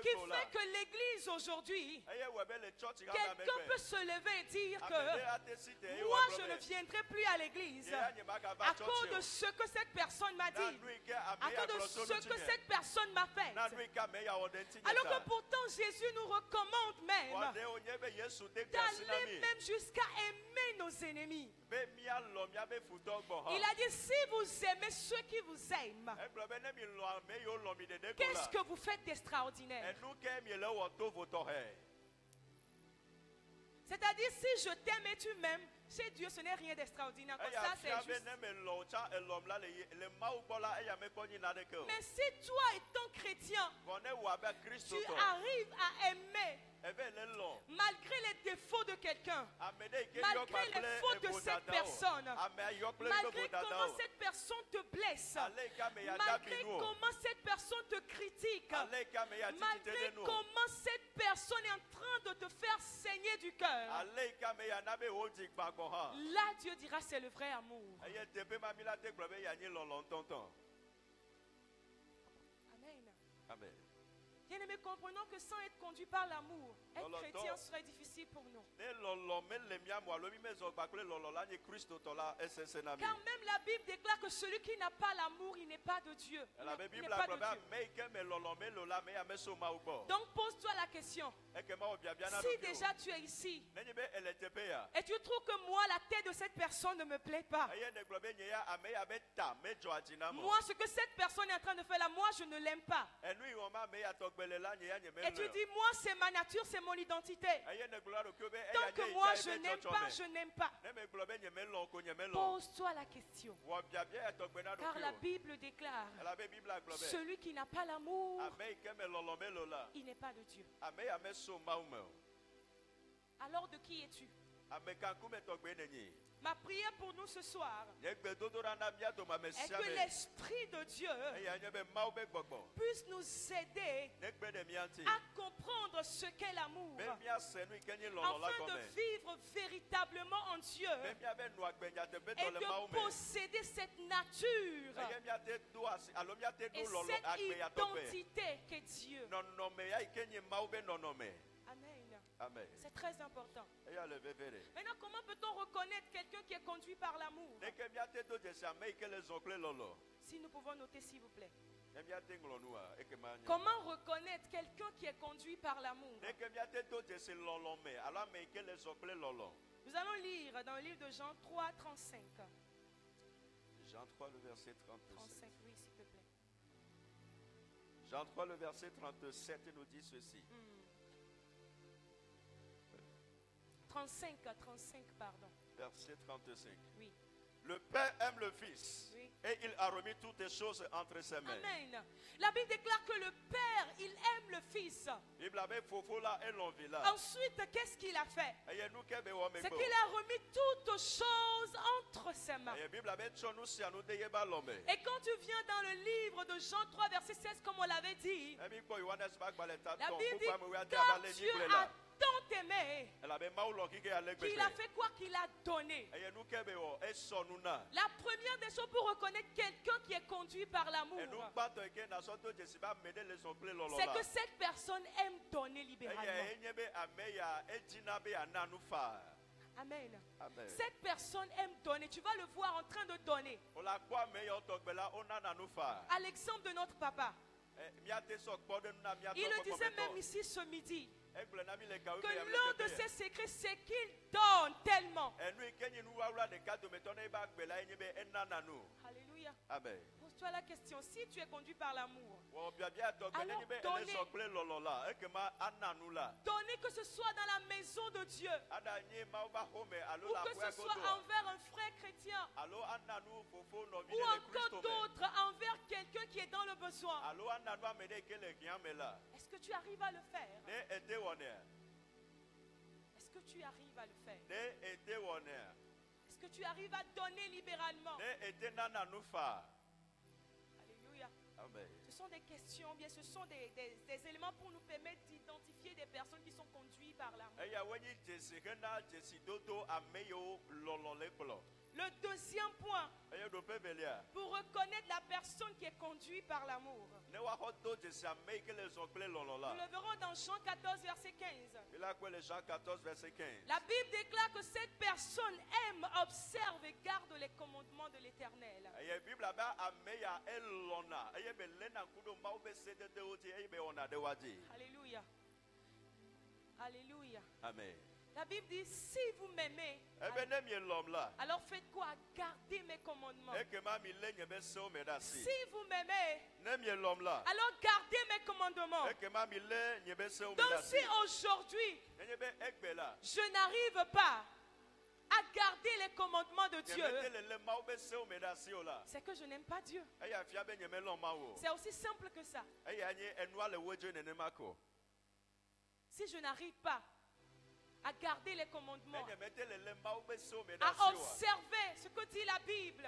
Speaker 1: qui fait que l'église aujourd'hui, quelqu'un peut se lever et dire que moi je ne viendrai plus à l'église à cause de ce que cette personne m'a dit, à cause de ce que cette personne m'a fait. Alors que pourtant Jésus nous recommande même d'aller même jusqu'à aimer nos ennemis. Il a dit, si vous aimez ceux qui vous aiment, qu'est-ce que vous faites d'extraordinaire? C'est-à-dire, si je t'aime et tu m'aimes, chez Dieu, ce n'est rien d'extraordinaire. Comme ça, c'est juste. Mais si toi, étant chrétien, tu arrives à aimer malgré les défauts de quelqu'un, malgré les fautes de cette personne, malgré comment cette personne te blesse, malgré comment cette personne te critique, malgré comment cette personne est en train de te faire saigner du cœur, là Dieu dira c'est le vrai amour. Amen.
Speaker 3: Amen.
Speaker 1: Bien-aimés, comprenons que sans être conduit par l'amour, être chrétien serait difficile pour nous. Car même la Bible déclare que celui qui n'a pas l'amour, il n'est pas de Dieu. Il n'est pas de Dieu. Donc pose-toi la question. Si déjà tu es ici et tu trouves que moi, la tête de cette personne ne me plaît pas, moi, ce que cette personne est en train de faire là, moi, je ne l'aime pas. Et tu dis, moi, c'est ma nature, c'est mon identité. Tant que moi, je n'aime pas, je n'aime pas. Pose-toi la question. Car la Bible déclare, celui qui n'a pas l'amour, il n'est pas de Dieu. Alors de qui es-tu? Ma prière pour nous ce soir est que l'Esprit de Dieu puisse nous aider à comprendre ce qu'est l'amour, afin de vivre véritablement en Dieu et de posséder cette nature et cette identité qu'est Dieu. Amen.
Speaker 3: Amen.
Speaker 1: C'est très important.
Speaker 3: Maintenant,
Speaker 1: Maintenant, comment peut-on reconnaître quelqu'un qui est conduit par l'amour? Si nous pouvons noter, s'il vous plaît. Comment reconnaître quelqu'un qui est conduit par l'amour? Nous allons lire dans le livre de Jean 3, 35.
Speaker 3: Jean 3, le verset
Speaker 1: 35, oui, s'il te plaît.
Speaker 3: Jean 3, le verset 37 nous dit ceci.
Speaker 1: 35, pardon.
Speaker 3: Verset 35.
Speaker 1: Oui.
Speaker 3: Le Père aime le Fils,
Speaker 1: Oui.
Speaker 3: et il a remis toutes les choses entre ses mains.
Speaker 1: Amen. La Bible déclare que le Père, il aime le Fils. Ensuite, qu'est-ce qu'il a fait? C'est qu'il a remis toutes choses entre ses mains. Et quand tu viens dans le livre de Jean 3, verset 16, comme on l'avait dit, la Bible dit, car Dieu a tant aimé qu'il a fait quoi? Qu'il a donné. La première des choses pour reconnaître quelqu'un qui est conduit par l'amour, c'est que cette personne aime donner libéralement. Amen.
Speaker 3: Amen.
Speaker 1: Cette personne aime donner. Tu vas le voir en train de donner. À l'exemple de notre papa. Il le disait même ici ce midi, que l'un de ses secrets, c'est qu'il donne tellement. Alléluia.
Speaker 3: Amen.
Speaker 1: Pose-toi la question, si tu es conduit par l'amour, donner que ce soit dans la maison de Dieu, ou que ce soit envers un frère chrétien, ou encore d'autres envers quelqu'un qui est dans le besoin. Est-ce que tu arrives à le faire? Est-ce que tu arrives à le faire? Est-ce que tu arrives à donner libéralement? Alléluia.
Speaker 3: Amen.
Speaker 1: Tu sont des questions, bien ce sont des éléments pour nous permettre d'identifier des personnes qui sont conduites par l'amour. Le deuxième point, pour reconnaître la personne qui est conduite par l'amour, nous le verrons dans Jean 14, verset 15. La Bible déclare que cette personne aime, observe et garde les commandements de l'Éternel. Alléluia. Alléluia.
Speaker 3: Amen.
Speaker 1: La Bible dit, si vous m'aimez, alors faites quoi? Gardez mes commandements. Si vous m'aimez, alors gardez mes commandements. Donc si aujourd'hui, je n'arrive pas à garder les commandements de Dieu, c'est que je n'aime pas Dieu. C'est aussi simple que ça. Si je n'arrive pas à garder les commandements, à observer ce que dit la Bible,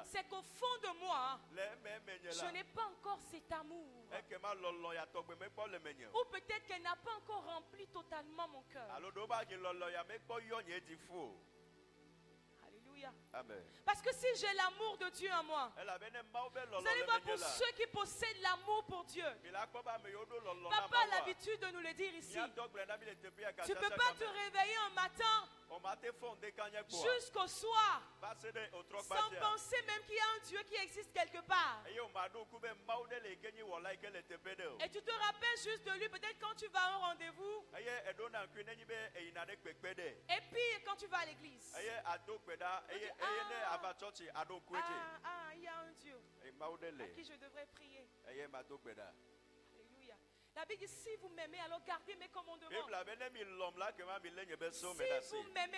Speaker 1: c'est qu'au fond de moi, je n'ai pas encore cet amour. Ou peut-être qu'elle n'a pas encore rempli totalement mon cœur. Alléluia.
Speaker 3: Amen.
Speaker 1: Parce que si j'ai l'amour de Dieu en moi, vous allez voir pour ceux qui possèdent l'amour pour Dieu. Papa a l'habitude de nous le dire ici. Tu ne peux pas te réveiller un matin jusqu'au soir sans penser même qu'il y a un Dieu qui existe quelque part. Et tu te rappelles juste de lui peut-être quand tu vas à un rendez-vous. Et puis quand tu vas à l'église. Il y a un Dieu à qui je devrais prier. Alléluia. La Bible dit, si vous m'aimez, alors gardez mes commandements.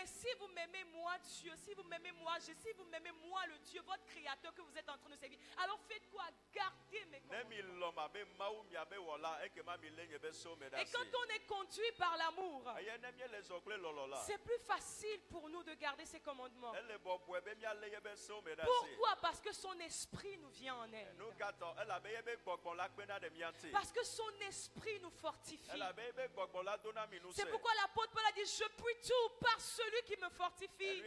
Speaker 1: Si vous m'aimez moi Dieu, si vous m'aimez moi, si vous m'aimez moi le Dieu, votre créateur que vous êtes en train de servir, alors faites quoi? Gardez mes commandements. Et quand on est conduit par l'amour, c'est plus facile pour nous de garder ces commandements. Pourquoi? Parce que son esprit nous vient en aide. Parce que son esprit nous fortifie. C'est pourquoi l'apôtre Paul a dit, je puis tout par celui qui me fortifie.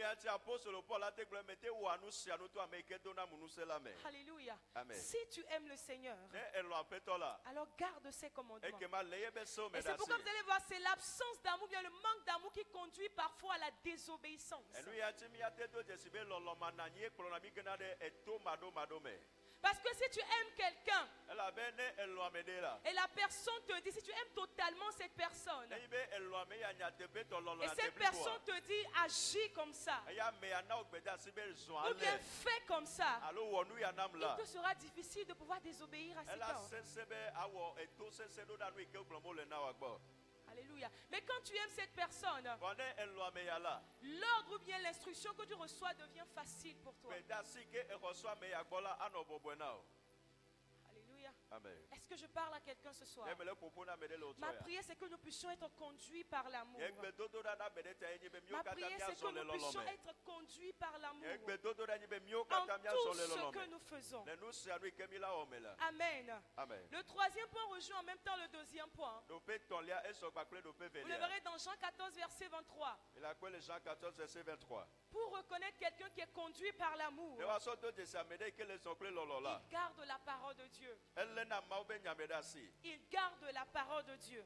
Speaker 1: Alléluia.
Speaker 3: Amen.
Speaker 1: Si tu aimes le Seigneur, alors garde ses commandements. Et c'est pourquoi vous allez voir, c'est l'absence d'amour, bien le manque d'amour qui conduit parfois à la désobéissance. Parce que si tu aimes quelqu'un et la personne te dit, si tu aimes totalement cette personne et cette personne te dit agis comme ça ou bien fais comme ça, il te sera difficile de pouvoir désobéir à cet ordre. Alléluia. Mais quand tu aimes cette personne, l'ordre ou bien l'instruction que tu reçois devient facile pour toi. Alléluia.
Speaker 3: Amen.
Speaker 1: Est-ce que je parle à quelqu'un ce soir? Ma prière, c'est que nous puissions être conduits par l'amour. Ma prière, c'est que nous puissions être conduits par l'amour en tout ce que nous faisons. Amen.
Speaker 3: Amen.
Speaker 1: Le troisième point rejoint en même temps le deuxième point. Vous le verrez dans Jean 14, verset 23. Pour reconnaître quelqu'un qui est conduit par l'amour, il garde la parole de Dieu. Il garde la parole de Dieu.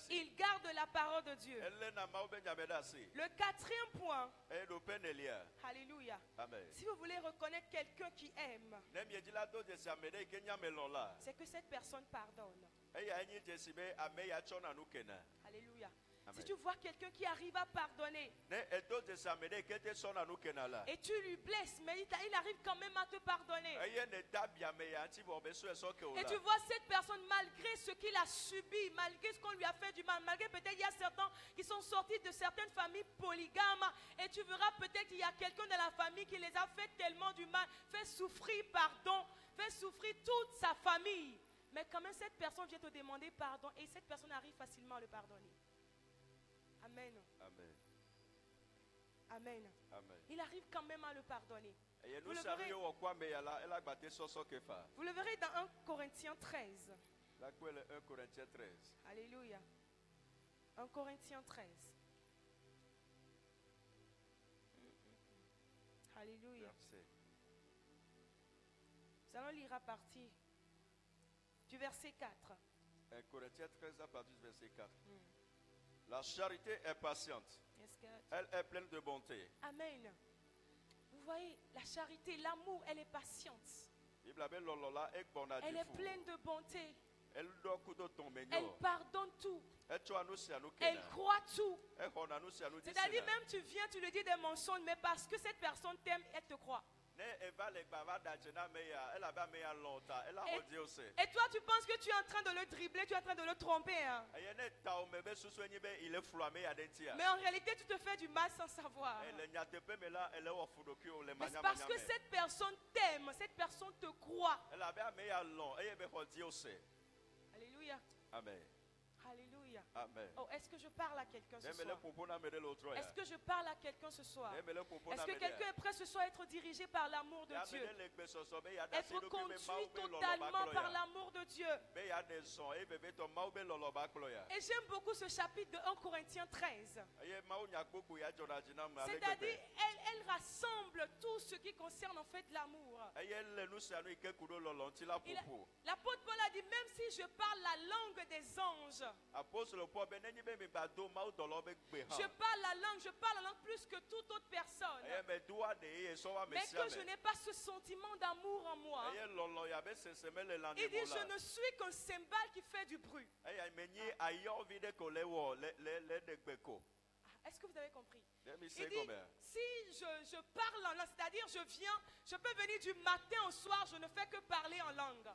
Speaker 1: Il garde la parole de Dieu. Le quatrième point, alléluia.
Speaker 3: Amen.
Speaker 1: Si vous voulez reconnaître quelqu'un qui aime, c'est que cette personne pardonne. Alléluia.
Speaker 3: Amen.
Speaker 1: Si tu vois quelqu'un qui arrive à pardonner et tu lui blesses, mais il arrive quand même à te pardonner. Et tu vois cette personne, malgré ce qu'il a subi, malgré ce qu'on lui a fait du mal, malgré peut-être il y a certains qui sont sortis de certaines familles polygames, et tu verras peut-être qu'il y a quelqu'un dans la famille qui les a fait tellement du mal, fait souffrir pardon, fait souffrir toute sa famille. Mais quand même cette personne vient te demander pardon et cette personne arrive facilement à le pardonner. Amen.
Speaker 3: Amen.
Speaker 1: Amen.
Speaker 3: Amen.
Speaker 1: Il arrive quand même à le pardonner.
Speaker 3: Et
Speaker 1: Vous
Speaker 3: nous
Speaker 1: le verrez.
Speaker 3: saluons au quoi mais elle a battu soso kefa.
Speaker 1: Vous le verrez dans 1 Corinthiens 13.
Speaker 3: La quoi le 1 Corinthiens 13.
Speaker 1: Alléluia. 1 Corinthiens 13. Alléluia.
Speaker 3: Verset.
Speaker 1: Nous allons lire à partir du verset 4.
Speaker 3: 1 Corinthiens 13 à partir du verset 4. La charité est patiente.
Speaker 1: Yes, God.
Speaker 3: Elle est pleine de bonté.
Speaker 1: Amen. Vous voyez, la charité, l'amour, elle est patiente. Elle est pleine de bonté. Elle pardonne tout. Elle croit tout. C'est-à-dire même tu viens, tu lui dis des mensonges, mais parce que cette personne t'aime, elle te croit. Et toi, tu penses que tu es en train de le dribbler, tu es en train de le tromper. Hein? Mais en réalité, tu te fais du mal sans savoir. Mais c'est parce que cette personne t'aime, cette personne te croit. Alléluia.
Speaker 3: Amen.
Speaker 1: Alléluia.
Speaker 3: Amen.
Speaker 1: Oh, est-ce que je parle à quelqu'un ce soir?
Speaker 3: Est-ce
Speaker 1: Est-ce que je parle à quelqu'un ce soir? Est-ce que quelqu'un est prêt ce soir à être dirigé par l'amour de Dieu? Être conduit totalement par l'amour de Dieu. Et j'aime beaucoup ce chapitre de 1 Corinthiens 13. C'est-à-dire, elle rassemble tout ce qui concerne en fait l'amour. L'apôtre Paul a dit, même si je parle la langue des anges, je parle la langue plus que toute autre personne, mais que je n'ai pas ce sentiment d'amour en moi. Il dit, je ne suis qu'un cymbale qui fait du bruit. Est-ce que vous avez compris? Il dit, si je parle en langue, c'est-à-dire je peux venir du matin au soir, je ne fais que parler en langue.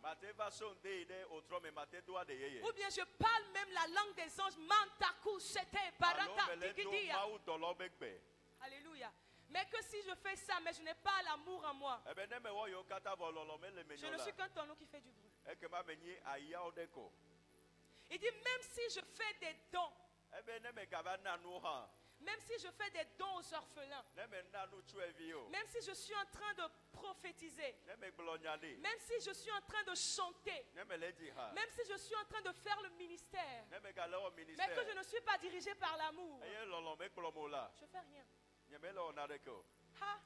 Speaker 1: Ou bien je parle même la langue des anges. Mantaku, c'était barata, tikidia. Alléluia. Mais que si je fais ça, mais je n'ai pas l'amour en moi, je ne suis qu'un tonneau qui fait du bruit. Il dit, même si je fais des dons, même si je fais des dons aux orphelins, même si je suis en train de prophétiser, même si je suis en train de chanter, même si je suis en train de faire le ministère, mais que je ne suis pas dirigé par l'amour, je ne fais rien. Ha.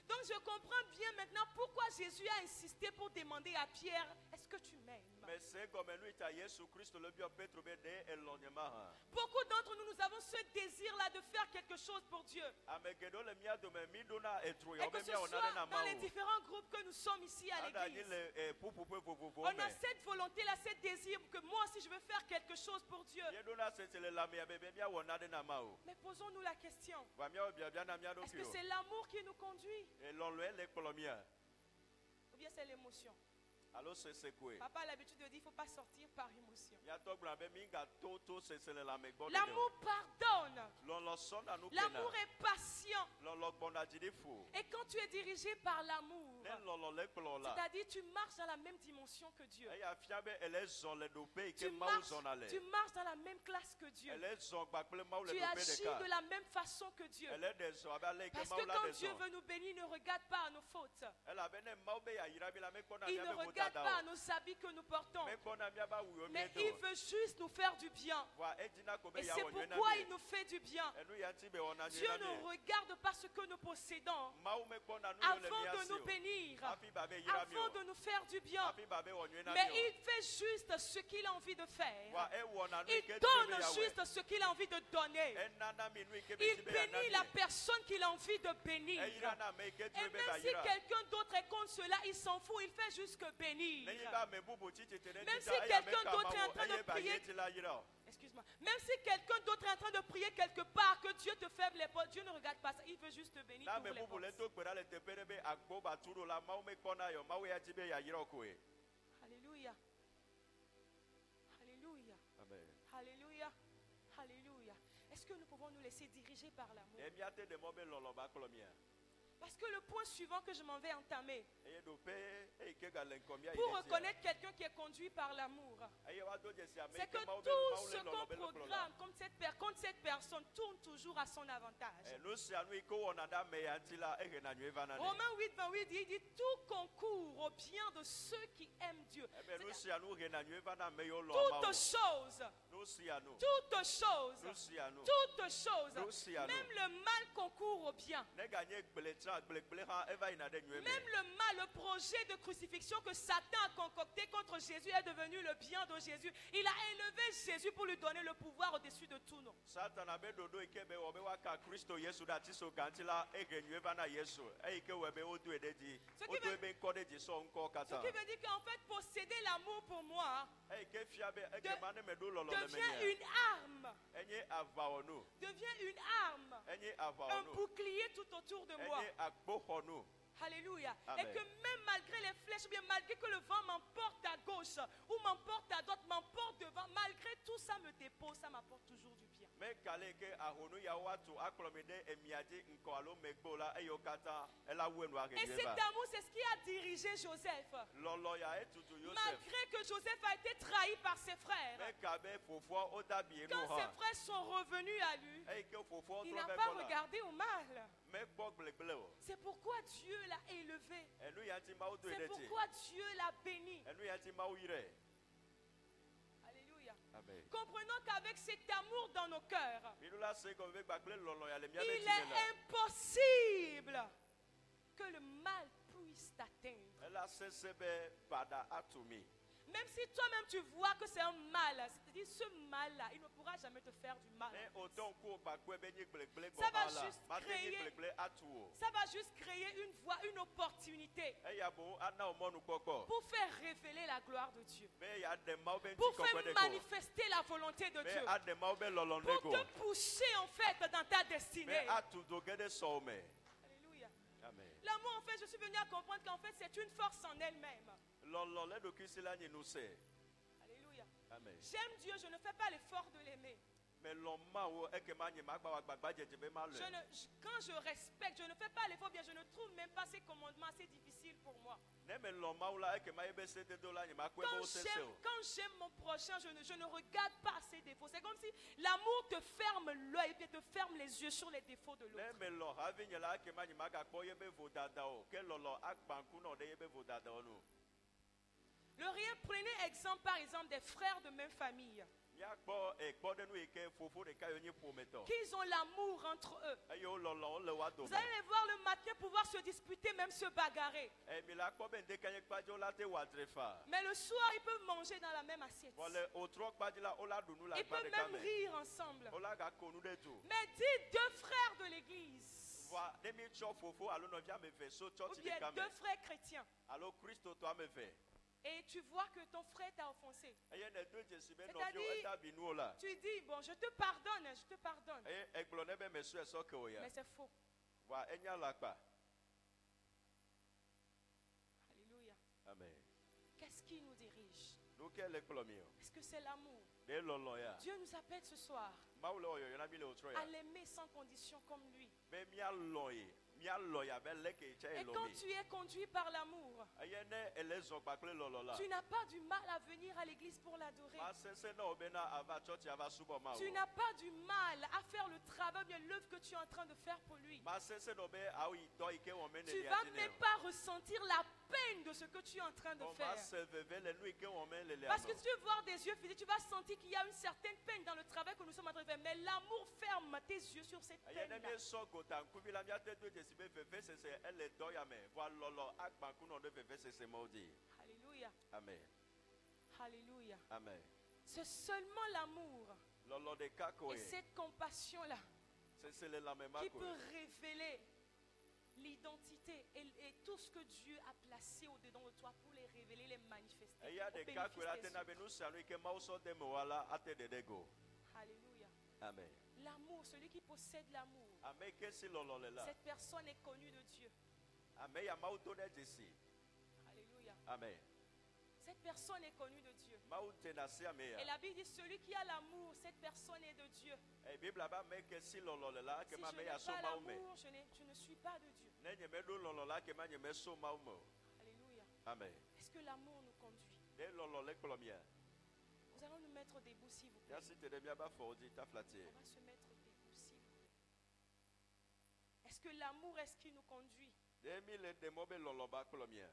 Speaker 1: Donc je comprends bien maintenant pourquoi Jésus a insisté pour demander à Pierre, est-ce que tu m'aimes? Beaucoup d'entre nous, nous avons ce désir-là de faire quelque chose pour Dieu. Et que ce soit dans les différents groupes que nous sommes ici à l'église, on a cette volonté-là, ce désir que moi aussi je veux faire quelque chose pour Dieu. Mais posons-nous la question, est-ce que c'est l'amour qui nous conduit? Ou bien c'est l'émotion? Papa a l'habitude de dire qu'il ne faut pas sortir par émotion. L'amour pardonne. L'amour est patient. Et quand tu es dirigé par l'amour, c'est-à-dire tu marches dans la même dimension que Dieu. Tu marches dans la même classe que Dieu. Tu agis de la même façon que Dieu. Parce que quand Dieu veut nous bénir, il ne regarde pas à nos fautes. Il ne regarde pas à nos habits que nous portons. Mais il veut juste nous faire du bien. Et c'est pourquoi il nous fait du bien. Dieu ne regarde pas ce que nous possédons avant de nous bénir, avant de nous faire du bien. Mais il fait juste ce qu'il a envie de faire. Il donne juste ce qu'il a envie de donner. Il bénit la personne qu'il a envie de bénir. Et même si quelqu'un d'autre est contre cela, il s'en fout, il fait juste que bénir. Même si quelqu'un d'autre est en train de prier, excuse-moi, même si quelqu'un d'autre est en train de prier quelque part, que Dieu te ferme les portes, Dieu ne regarde pas ça, il veut juste te bénir. Alléluia. Alléluia.
Speaker 3: Amen.
Speaker 1: Alléluia. Alléluia. Est-ce que nous pouvons nous laisser diriger par l'amour? Parce que le point suivant que je m'en vais entamer,
Speaker 3: eye ɖo ƒe eyi ke gale ŋkɔmia yi
Speaker 1: pour
Speaker 3: ɖe dzia,
Speaker 1: reconnaître quelqu'un qui est conduit par l'amour,
Speaker 3: eye woado dzesi ame
Speaker 1: c'est
Speaker 3: yi
Speaker 1: que
Speaker 3: ke Mawu
Speaker 1: tout ce
Speaker 3: le lɔlɔ
Speaker 1: qu'on
Speaker 3: be le kplɔ la.
Speaker 1: programme contre cette personne tourne toujours à son avantage.
Speaker 3: Nu sia nu yi ke wɔna ɖe ame ya ŋuti la ehena nyuie va na nɛ.
Speaker 1: Romains 8, 28 dit, il dit tout concourt au bien de ceux qui aiment Dieu.
Speaker 3: Ebe nu sia nu hena nyuie va na ame yiwo lɔ Mawu.
Speaker 1: Toutes choses,
Speaker 3: Nu sia nu.
Speaker 1: toutes choses,
Speaker 3: Nu sia nu.
Speaker 1: toutes choses,
Speaker 3: Nu sia nu.
Speaker 1: même le mal concourt au bien.
Speaker 3: Ne ganye gbletsã gble hã eva yina ɖe nyuie me.
Speaker 1: Même le mal, le projet de crucifixion que Satan a concocté contre Jésus est devenu le bien de Jésus. Il a élevé Jésus pour lui donner le pouvoir au-dessus de tout nom.
Speaker 3: Satana be ɖoɖo yi ke be wɔ be woaka Kristo Yesu ɖe ati so gã ŋuti la ehe nyuie va na Yesu eyi ke wɔ be wodoe ɖe dzi wodoe be ŋkɔ ɖe dzi sɔ ŋkɔ
Speaker 1: Ce
Speaker 3: katã.
Speaker 1: qui veut dire qu'en fait, posséder l'amour pour moi
Speaker 3: Eyi ke fia be ekema ne me ɖo lɔlɔ le me
Speaker 1: devient
Speaker 3: nea
Speaker 1: une arme,
Speaker 3: enye aʋawɔnu
Speaker 1: devient une arme,
Speaker 3: enye
Speaker 1: un
Speaker 3: aʋawɔnu
Speaker 1: bouclier tout autour de moi.
Speaker 3: enye akpoxɔnu.
Speaker 1: Alléluia.
Speaker 3: Amen.
Speaker 1: Et que même malgré les flèches, bien malgré que le vent m'emporte à gauche ou m'emporte à droite, m'emporte devant, malgré tout ça me dépose, ça m'apporte toujours du bien.
Speaker 3: Me kale ke ahonu ya watu akplɔ mi ɖe emia dzi ŋkɔ alo megbo la eyiwo katã ela wue nu ahe
Speaker 1: Et
Speaker 3: nyuie
Speaker 1: cet
Speaker 3: va.
Speaker 1: amour, c'est ce qui a dirigé Joseph.
Speaker 3: Lɔlɔ ya etutu Yosef.
Speaker 1: Malgré que Joseph a été trahi par ses frères,
Speaker 3: Me ka be fofoa wo dabi enu
Speaker 1: quand ses
Speaker 3: hã.
Speaker 1: frères sont revenus à lui,
Speaker 3: Eyi ke fofoa
Speaker 1: il
Speaker 3: trɔ
Speaker 1: n'a
Speaker 3: ve
Speaker 1: pas
Speaker 3: gbɔ la
Speaker 1: regardé au mal.
Speaker 3: me gbɔ gbelegble o.
Speaker 1: C'est pourquoi Dieu l'a élevé.
Speaker 3: Enu ya ŋuti Mawu doe
Speaker 1: C'est
Speaker 3: ɖe dzi.
Speaker 1: pourquoi Dieu l'a béni.
Speaker 3: Enu ya ŋuti Mawu yi ɖe.
Speaker 1: Alléluia.
Speaker 3: Amen.
Speaker 1: Comprenons qu'avec cet amour dans nos cœurs,
Speaker 3: Miɖo la se gɔme be gbagble lɔlɔ ya le mia
Speaker 1: il
Speaker 3: be dzi me la.
Speaker 1: est impossible que le mal puisse t'atteindre.
Speaker 3: Ela sese be baɖa atu mi.
Speaker 1: Même si toi-même tu vois que c'est un mal, c'est-à-dire ce mal-là, il ne pourra jamais te faire du mal.
Speaker 3: Ne o dɔn ko gbagbe be nye gbelegble
Speaker 1: Ça
Speaker 3: gbɔ
Speaker 1: va
Speaker 3: hã la
Speaker 1: juste
Speaker 3: mate nye
Speaker 1: créer-
Speaker 3: gbelegble atu o.
Speaker 1: Ça va juste créer une voie, une opportunité
Speaker 3: Eya boŋ ana wo mɔnukpɔkpɔ.
Speaker 1: pour faire révéler la gloire de Dieu,
Speaker 3: Be ya ɖe Mawu be
Speaker 1: pour
Speaker 3: ŋutikɔkɔe
Speaker 1: faire
Speaker 3: ɖe ko.
Speaker 1: manifester la volonté de
Speaker 3: Be
Speaker 1: Dieu,
Speaker 3: aɖe Mawu be lɔlɔ ɖe
Speaker 1: pour
Speaker 3: ko.
Speaker 1: te pousser en fait dans ta
Speaker 3: Be
Speaker 1: destinée.
Speaker 3: atu do ge ɖe sɔwo me.
Speaker 1: Alléluia.
Speaker 3: Amen.
Speaker 1: L'amour, en fait, je suis venu à comprendre qu'en fait, c'est une force en elle-même.
Speaker 3: Lɔlɔ le ɖokui si la nye nu se.
Speaker 1: Alléluia.
Speaker 3: Amen.
Speaker 1: J'aime Dieu, je ne fais pas l'effort de l'aimer.
Speaker 3: Me lɔ Mawu ekema nye ma gba wa gbagba dzedze be ma le.
Speaker 1: Quand je respecte, je ne fais pas l'effort, bien je ne trouve même pas ces commandements assez difficiles pour moi.
Speaker 3: Ne me lɔ Mawu la ekema ye be sededo la nye ma kpɔe be wo sese o.
Speaker 1: Quand j'aime mon prochain, je ne regarde pas ses défauts. C'est comme si l'amour te ferme l'œil et te ferme les yeux sur les défauts de
Speaker 3: Ne
Speaker 1: l'autre.
Speaker 3: me lɔ hafi nye la ekema nye ma gakpɔ ye be vodada o. Ke lɔlɔ agba ŋku nɔ ɖe ye be vodada o nu.
Speaker 1: Le rien, prenez exemple par exemple des frères de même famille.
Speaker 3: Míakpɔ kpɔɖenu yi ke fofo ɖeka yewo nye ƒometɔ.
Speaker 1: Qu'ils ont l'amour entre eux.
Speaker 3: Eye wo lɔlɔ wo le wa dome.
Speaker 1: Vous allez les voir le matin pouvoir se disputer, même se bagarrer.
Speaker 3: Mi la kpɔ be ŋdeke nye kpadzi wo la te wɔ adre fa.
Speaker 1: Mais le soir, ils peuvent manger dans la même assiette.
Speaker 3: Vɔ le wotrɔ kpadzi la wo la ɖu nu le
Speaker 1: Ils
Speaker 3: agba
Speaker 1: peuvent
Speaker 3: ɖeka
Speaker 1: même
Speaker 3: me.
Speaker 1: rire ensemble.
Speaker 3: Wo la gako nu ɖe tu.
Speaker 1: Mais dis deux frères de l'église.
Speaker 3: Vɔ ne mi tsɔ fofo alo nɔvi ame eve so
Speaker 1: Ou
Speaker 3: tsɔtsi
Speaker 1: bien
Speaker 3: ɖeka me.
Speaker 1: deux frères chrétiens.
Speaker 3: Alo kristotɔ ame eve.
Speaker 1: Et tu vois que ton frère t'a offensé.
Speaker 3: Eye ne do dzesi be
Speaker 1: C'est-à-dire-
Speaker 3: nɔviwo edabi nuwo la.
Speaker 1: Tu dis, bon, je te pardonne, je te pardonne.
Speaker 3: Eye egblɔ ne be mesu esɔ ke o ya.
Speaker 1: Mais c'est faux.
Speaker 3: Vɔ enya la kpa.
Speaker 1: Alléluia.
Speaker 3: Amen.
Speaker 1: Qu'est-ce qui nous dirige?
Speaker 3: Nu ke le kplɔ mi o.
Speaker 1: Est-ce que c'est l'amour?
Speaker 3: Ɖe lɔlɔ ya.
Speaker 1: Dieu nous appelle ce soir
Speaker 3: Mawu le wɔyɔyɔ na mi le wotrɔ
Speaker 1: à
Speaker 3: ya.
Speaker 1: l'aimer sans condition comme lui.
Speaker 3: Be míalɔ ye. Míalɔ ya be leke yi tse
Speaker 1: Et
Speaker 3: elɔ
Speaker 1: quand
Speaker 3: mi.
Speaker 1: tu es conduit par l'amour,
Speaker 3: Eye ne ele zɔ kpakple lɔlɔ la.
Speaker 1: tu n'as pas du mal à venir à l'église pour l'adorer.
Speaker 3: Ma sese na wo bena ava tsɔtsi ava subɔ Mawu.
Speaker 1: Tu n'as pas du mal à faire le travail, bien l'œuvre que tu es en train de faire pour lui.
Speaker 3: Ma sese nɔ be awo yi dɔ yi ke wɔm ne
Speaker 1: Tu
Speaker 3: lia
Speaker 1: vas
Speaker 3: dzi
Speaker 1: même
Speaker 3: ne o.
Speaker 1: pas ressentir la peine de ce que tu es en train de
Speaker 3: On va
Speaker 1: faire.
Speaker 3: se veve le nu yi ke wɔm le lia
Speaker 1: Parce que
Speaker 3: nɔ.
Speaker 1: si tu veux voir des yeux physiques, tu vas sentir qu'il y a une certaine peine dans le travail que nous sommes en train de faire. Mais l'amour ferme tes yeux sur cette
Speaker 3: Eye ne
Speaker 1: peine-là.
Speaker 3: mi sɔ gota ŋkuvi la míate do dzesi be veve sese ele dɔ ya me. Vɔ lɔlɔ agba ŋku nɔ ɖe veve sese mawo dzi.
Speaker 1: Alléluia.
Speaker 3: Amen.
Speaker 1: Alléluia.
Speaker 3: Amen.
Speaker 1: C'est seulement l'amour
Speaker 3: Lɔlɔ ɖeka ko
Speaker 1: et
Speaker 3: ye.
Speaker 1: cette compassion-là
Speaker 3: Sese le lãmema
Speaker 1: qui
Speaker 3: ko
Speaker 1: peut
Speaker 3: ye.
Speaker 1: révéler l'identité et tout ce que Dieu a placé au-dedans de toi pour les révéler, les manifester.
Speaker 3: Eya
Speaker 1: au
Speaker 3: ɖeka koe la
Speaker 1: bénéfice
Speaker 3: te
Speaker 1: des
Speaker 3: na be
Speaker 1: autres.
Speaker 3: nu sia nu yi ke Mawu sɔ de me wa la ate ɖeɖe go.
Speaker 1: Alléluia.
Speaker 3: Amen.
Speaker 1: L'amour, celui qui possède l'amour,
Speaker 3: Ame yi ke si lɔlɔ le la.
Speaker 1: cette personne est connue de Dieu.
Speaker 3: Ame ya Mawu do ɖe dzesi.
Speaker 1: Alléluia.
Speaker 3: Amen.
Speaker 1: Cette personne personne est connue de Dieu.
Speaker 3: Mau tenasi amea.
Speaker 1: Et la Bible dit, celui qui a l'amour, cette personne est de Dieu.
Speaker 3: E Bible ba me ke si lolo la ke
Speaker 1: Si
Speaker 3: ma
Speaker 1: je
Speaker 3: me
Speaker 1: n'ai
Speaker 3: ya so
Speaker 1: pas
Speaker 3: mau me.
Speaker 1: l'amour, je ne suis pas de Dieu.
Speaker 3: Ne nye me do lolo la ke ma nye me so mau mo.
Speaker 1: Alléluia.
Speaker 3: Amen.
Speaker 1: Est-ce que l'amour nous conduit?
Speaker 3: De lolo le kolomia.
Speaker 1: Nous allons nous mettre debout, s'il vous plaît.
Speaker 3: Ya si te de bia ba fo di ta flati.
Speaker 1: On va se mettre debout, s'il vous plaît. Est-ce que l'amour est ce qui nous conduit?
Speaker 3: De mi le de mo be lolo ba kolomia.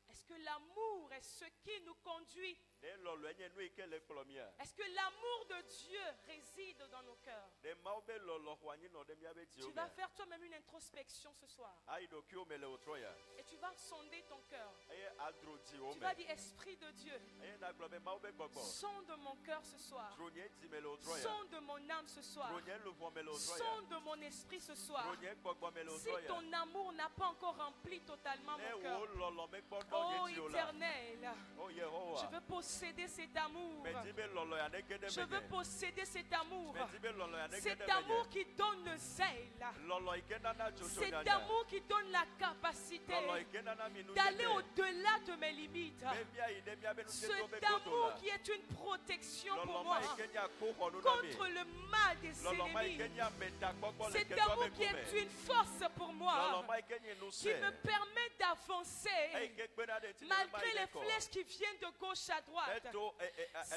Speaker 1: Est-ce que l'amour est ce qui nous conduit?
Speaker 3: De lolo enye nu ike le kolomia.
Speaker 1: Est-ce que l'amour de Dieu réside dans nos cœurs?
Speaker 3: De mau be lolo hwanyi no de mia be di o.
Speaker 1: Tu vas faire toi-même une introspection ce soir.
Speaker 3: Ai do ki o me le otroya.
Speaker 1: Et tu vas sonder ton cœur.
Speaker 3: Eye adro di o
Speaker 1: Tu
Speaker 3: me.
Speaker 1: vas dire, Esprit de Dieu,
Speaker 3: Eye na glo be mau be gbogbo.
Speaker 1: sonde mon cœur ce soir.
Speaker 3: Tronye di me le otroya.
Speaker 1: Sonde mon âme ce soir.
Speaker 3: Tronye le vo me le otroya.
Speaker 1: Sonde mon esprit ce soir.
Speaker 3: Tronye gbogbo me le
Speaker 1: Si
Speaker 3: otroya.
Speaker 1: ton amour n'a pas encore rempli totalement mon
Speaker 3: Ne
Speaker 1: cœur,
Speaker 3: wo lolo me gbogbo
Speaker 1: oh
Speaker 3: ye di o la.
Speaker 1: Éternel,
Speaker 3: Oh Yehowa.
Speaker 1: je veux posséder cet amour.
Speaker 3: Me di be lolo ya ne gede
Speaker 1: Je veux
Speaker 3: me.
Speaker 1: posséder cet amour.
Speaker 3: Me di be lolo ya ne gede
Speaker 1: Cet
Speaker 3: me.
Speaker 1: amour qui donne le zèle.
Speaker 3: Lolo ike na na jojo
Speaker 1: Cet
Speaker 3: nyanya.
Speaker 1: amour qui donne la capacité
Speaker 3: Lolo ike na na minu
Speaker 1: d'aller
Speaker 3: nyanya.
Speaker 1: au-delà de mes limites.
Speaker 3: Me bia ide bia be nu ke to be
Speaker 1: Cet
Speaker 3: godo
Speaker 1: amour
Speaker 3: la.
Speaker 1: qui est une protection
Speaker 3: Lolo
Speaker 1: pour
Speaker 3: ma
Speaker 1: moi
Speaker 3: ike nya ko honu na mi.
Speaker 1: contre le mal des
Speaker 3: Lolo ma ike
Speaker 1: ennemis.
Speaker 3: nya me da gbogbo le
Speaker 1: Cet
Speaker 3: ke to
Speaker 1: amour
Speaker 3: me
Speaker 1: qui est
Speaker 3: kume.
Speaker 1: une force pour
Speaker 3: Lolo
Speaker 1: moi,
Speaker 3: ma ike nye nu
Speaker 1: qui
Speaker 3: se.
Speaker 1: me permet
Speaker 3: Ei
Speaker 1: d'avancer
Speaker 3: ke pe na de ti
Speaker 1: malgré les flèches qui viennent de gauche à droite.
Speaker 3: Eto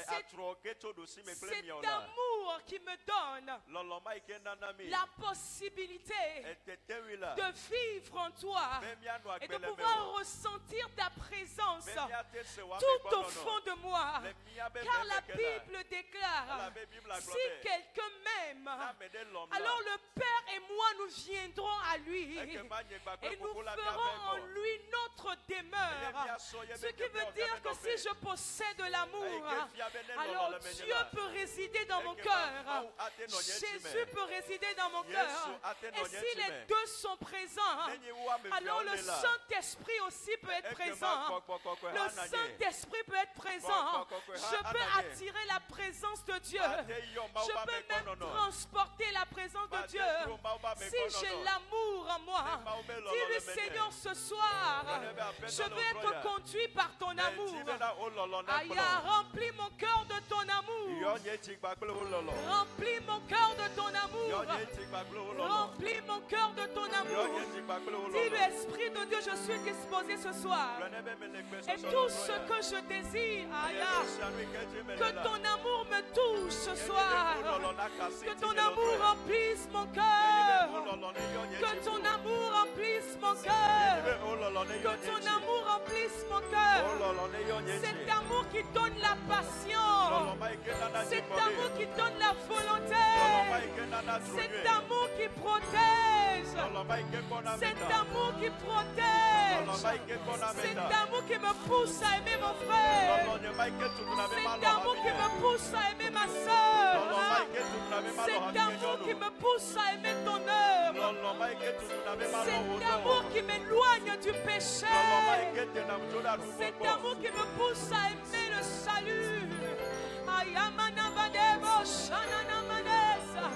Speaker 3: atro ke to do si me ple
Speaker 1: Cet
Speaker 3: mi ola.
Speaker 1: amour qui me donne
Speaker 3: Lolo ma ike na na mi.
Speaker 1: la possibilité
Speaker 3: Etete wi la.
Speaker 1: de vivre en toi
Speaker 3: Me mi anu
Speaker 1: et de
Speaker 3: agbele me
Speaker 1: pouvoir
Speaker 3: wo.
Speaker 1: ressentir ta présence
Speaker 3: Me mi ate se wa me
Speaker 1: tout au
Speaker 3: gbono no.
Speaker 1: fond de moi.
Speaker 3: Le mi abe
Speaker 1: Car
Speaker 3: me
Speaker 1: la
Speaker 3: leke la.
Speaker 1: Bible déclare,
Speaker 3: La Bible la
Speaker 1: si
Speaker 3: globe.
Speaker 1: quelqu'un m'aime,
Speaker 3: Na me de lom la.
Speaker 1: alors le Père et moi nous viendrons à lui
Speaker 3: Eke ma nye gba pe
Speaker 1: et nous
Speaker 3: koko la mi
Speaker 1: ferons en
Speaker 3: abe mo.
Speaker 1: lui notre demeure. Ce qui veut dire que si je possède l'amour, alors Dieu peut résider dans mon cœur. Jésus peut résider dans mon cœur. Et si les deux sont présents, alors le Saint-Esprit aussi peut être présent. Le Saint-Esprit peut être présent. Je peux attirer la présence de Dieu. Je peux même transporter la présence de Dieu. Si j'ai l'amour en moi, dis-lui Seigneur ce soir, je veux être conduit par ton amour. Aya, remplis mon cœur de ton amour. Remplis mon cœur de ton amour. Remplis mon cœur de ton amour. Dis-lui Esprit de Dieu, je suis disposé ce soir. Et tout ce que je désire, Aya, que ton amour me touche ce soir. Que ton amour remplisse mon cœur. Que ton amour remplisse mon cœur. Que ton amour remplisse mon cœur. Cet amour qui donne la passion. Cet amour qui donne la volonté. Cet amour qui protège. Cet amour qui protège. Cet amour qui me pousse à aimer mon frère. Cet amour qui me pousse à aimer ma soeur. Cet amour qui me pousse à aimer ton œuvre. Cet amour qui m'éloigne du péché. Cet amour qui me pousse à aimer le salut. Ayamana badebo shanana manesa.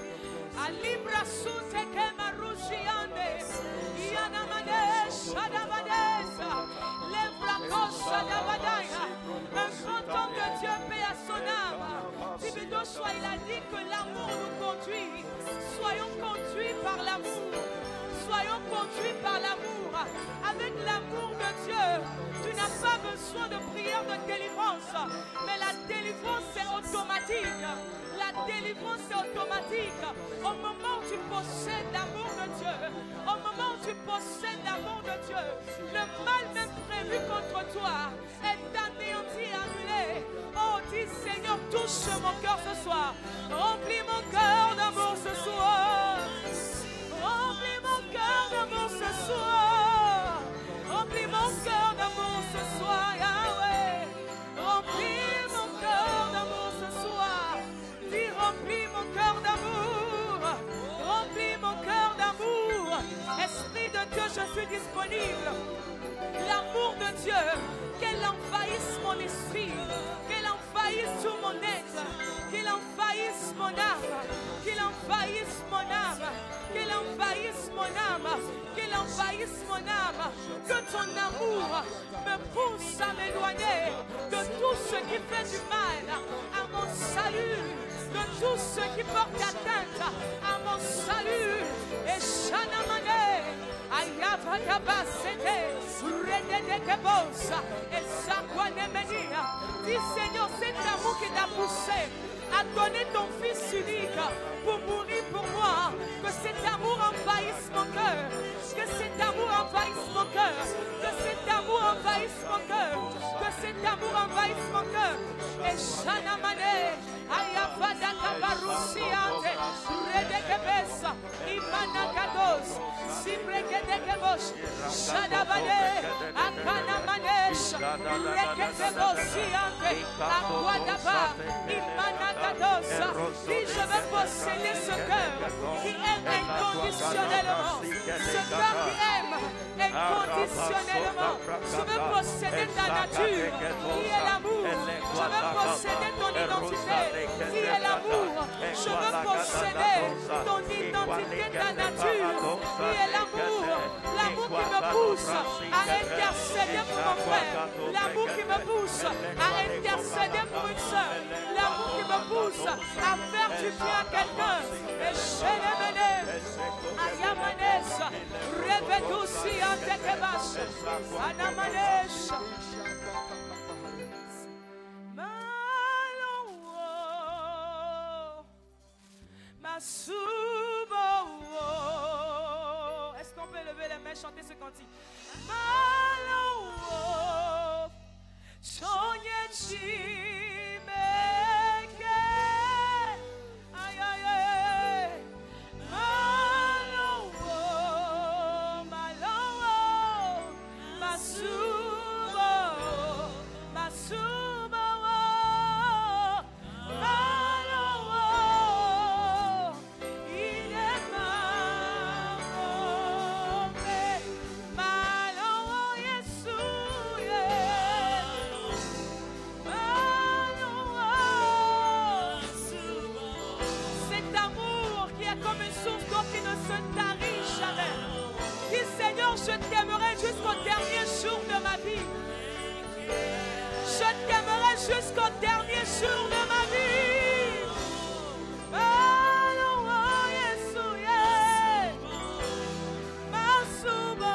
Speaker 1: Alibra sute que marushiande. Iana manes shadavanesa. Lembra cosa d'abadaya. Un grand homme de Dieu paix à son âme. Tibito soit, il a dit que l'amour nous conduit. Soyons conduits par l'amour. Soyons conduits par l'amour. Avec l'amour de Dieu, tu n'as pas besoin de prière de délivrance. Mais la délivrance est automatique. La délivrance est automatique. Au moment où tu possèdes l'amour de Dieu, au moment où tu possèdes l'amour de Dieu, le mal même prévu contre toi est anéanti et annulé. Oh, dis Seigneur, touche mon cœur ce soir. Remplis mon cœur d'amour ce soir. Remplis mon cœur d'amour ce soir. Remplis mon cœur d'amour ce soir, Yahweh. Remplis mon cœur d'amour ce soir. Dis remplis mon cœur d'amour. Remplis mon cœur d'amour. Esprit de Dieu, je suis disponible. L'amour de Dieu, qu'elle envahisse mon esprit, qu'elle envahisse tout mon être, qu'elle envahisse mon âme. tout ce qui porte atteinte à mon salut. Et Shanamane, Ayavadabasete, Rededekebosa, et Sakwanemenia. Dis Seigneur, c'est amour qui t'a poussé à donner ton Fils unique pour mourir pour moi. Que cet amour envahisse mon cœur. Que cet amour envahisse mon cœur. Que cet amour envahisse mon cœur. Que cet amour envahisse mon cœur. Et Shanamane, Ayavada Kabarusiante, Redekebesa, Imanakados, Sibrekedekebos, Shadabane, Akanamanesh, Reketebosiante, Aquadaba, Imanakados. Si je veux posséder ce cœur qui aime inconditionnellement, ce cœur qui aime inconditionnellement, je veux posséder ta nature qui est l'amour. Je veux posséder ton identité qui est l'amour. Je veux posséder ton identité, ta nature qui est l'amour. L'amour qui me pousse à intercéder pour mon frère. L'amour qui me pousse à intercéder pour une soeur. L'amour qui me pousse à faire du bien à quelqu'un. Et chez les menés, Ayamanes, Rebetusi Antekebas, Anamanes. Est-ce qu'on peut lever les mains, chanter ce cantique? Malo, aïe aïe aïe, malo, masubo, masubo, je t'aimerai jusqu'au dernier jour de ma vie. Je t'aimerai jusqu'au dernier jour de ma vie. Alors, Yesu, yeah. Masubo,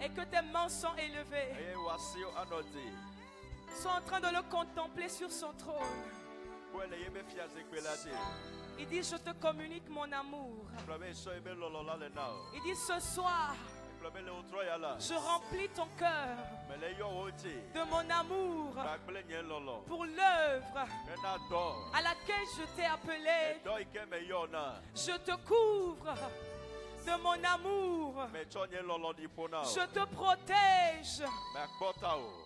Speaker 1: et que tes mains sont élevées. Sois en train de le contempler sur son trône. Il dit, je te communique mon amour. Il dit, ce soir, je remplis ton cœur de mon amour pour l'œuvre à laquelle je t'ai appelé. Je te couvre de mon amour. Je te protège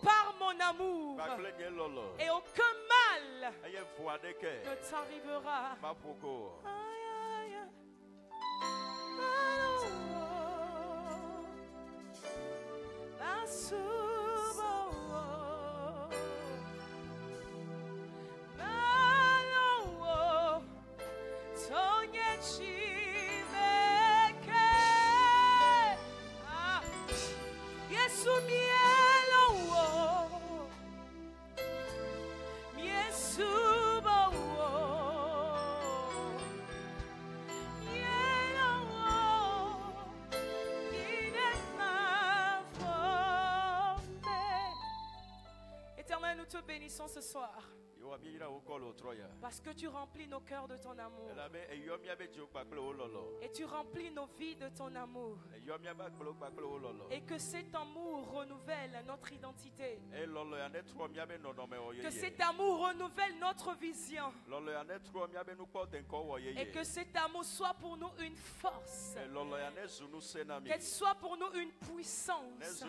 Speaker 1: par mon amour. Et aucun mal ne t'arrivera. Aïe, aïe. Éternel, nous te bénissons ce soir parce que tu remplis nos cœurs de ton amour et tu remplis nos vies de ton amour et que cet amour renouvelle notre identité, que cet amour renouvelle notre vision et que cet amour soit pour nous une force, qu'elle soit pour nous une puissance.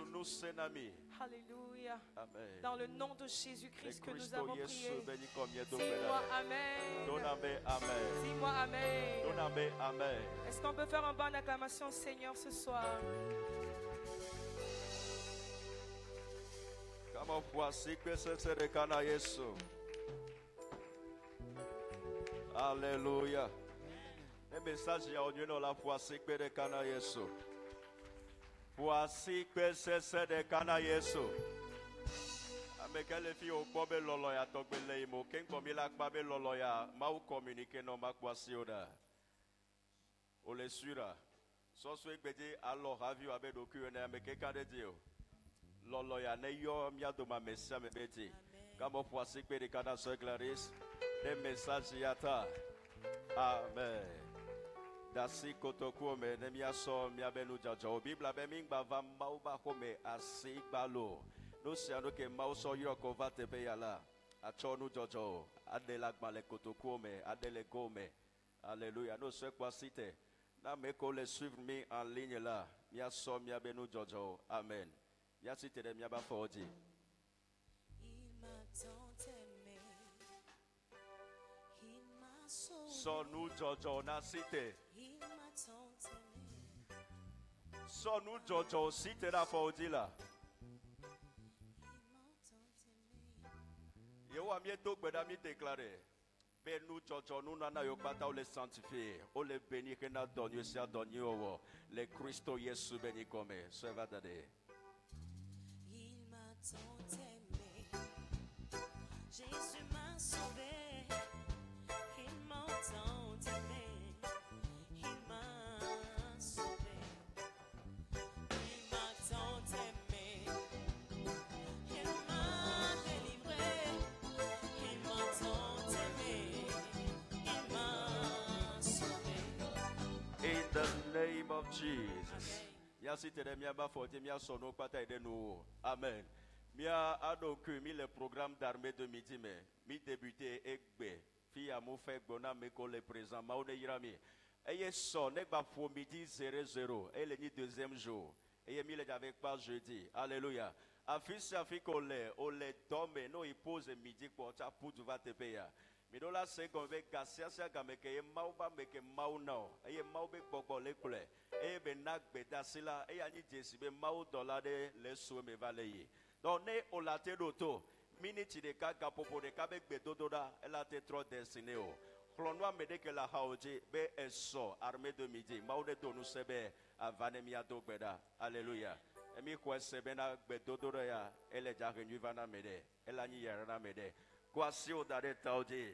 Speaker 1: Alléluia.
Speaker 3: Amen.
Speaker 1: Dans le nom de Jésus-Christ que nous avons prié. Dis-moi Amen. Dis-moi Amen. Est-ce qu'on peut faire une bonne acclamation au Seigneur ce soir?
Speaker 3: Alléluia. Le message est au nom de la foi secret de Cana Yesu. Voici que c'est de Cana Yesu. Amekele fi o bobe lolo ya togbele imo ken komi la babe lolo ya ma u communiquer no ma kwasi oda. O le sura. So so egbede alors aviu abedo ku na ameke kade dio. Lolo ya ne yo mia do ma mesia me beti. Kamo voici que de Cana so Clarice. Le message yata. Amen. Dasi kotoko me nemia so mia benu jajo Bibla be mingba va mauba home asigbalo no se ano ke mau so yoko va te be yala achonu jojo adela gbale kotoko me adele gome. Alléluia. No se kwa cite na me ko le suivre me en ligne là mia so mia benu jojo. Amen. Ya cite de mia ba foji.
Speaker 2: Il m'a tant aimé. Il m'a sauvé.
Speaker 3: So nu jojo na cite.
Speaker 2: Il m'a tant aimé.
Speaker 3: So nu jojo cite la foji la.
Speaker 2: Il m'a tant aimé.
Speaker 3: Yo a mieto gbeda mi déclarer. Ben nous jojo nous nana yo bata o le sanctifier. O le bénir que na donné sia donné o. Le Christo Yesu béni comme. C'est vrai.
Speaker 2: Il m'a tant aimé. Jésus m'a sauvé. Il m'a tant aimé. Il m'a sauvé. Il m'a tant aimé. Il m'a délivré. Il m'a tant aimé. Il m'a sauvé.
Speaker 3: In the name of Jesus. Mia cite de mia ba forti mia sono pata de nous. Amen. Mia adoku mi le programme d'armée de midi mais mi débuté egbe. Fi amu fait bona me ko le présent ma one yirami. Eye son ne ba fo midi 00 et le ni deuxième jour. Eye mi le avec pas jeudi. Alléluia. Afisi afiko le o le tombe no il pose midi pour ta pour va te payer. Midola se gonve gasia gameke ye mauba meke mauna eye maube gbogbo lekule eye be nagbe dasila eye ani jesi be mau dolade le so me valeyi donc ne olate doto minute de ka gapopo de ka be gbe dododa elate trop destiné o klonwa mede ke la haoji be eso armée de midi maude donu sebe avane mi ado gbeda. Alléluia. Emi ko sebe na gbe dododa ya ele ja renyu vana mede elani yara mede. Kwasi odare taudi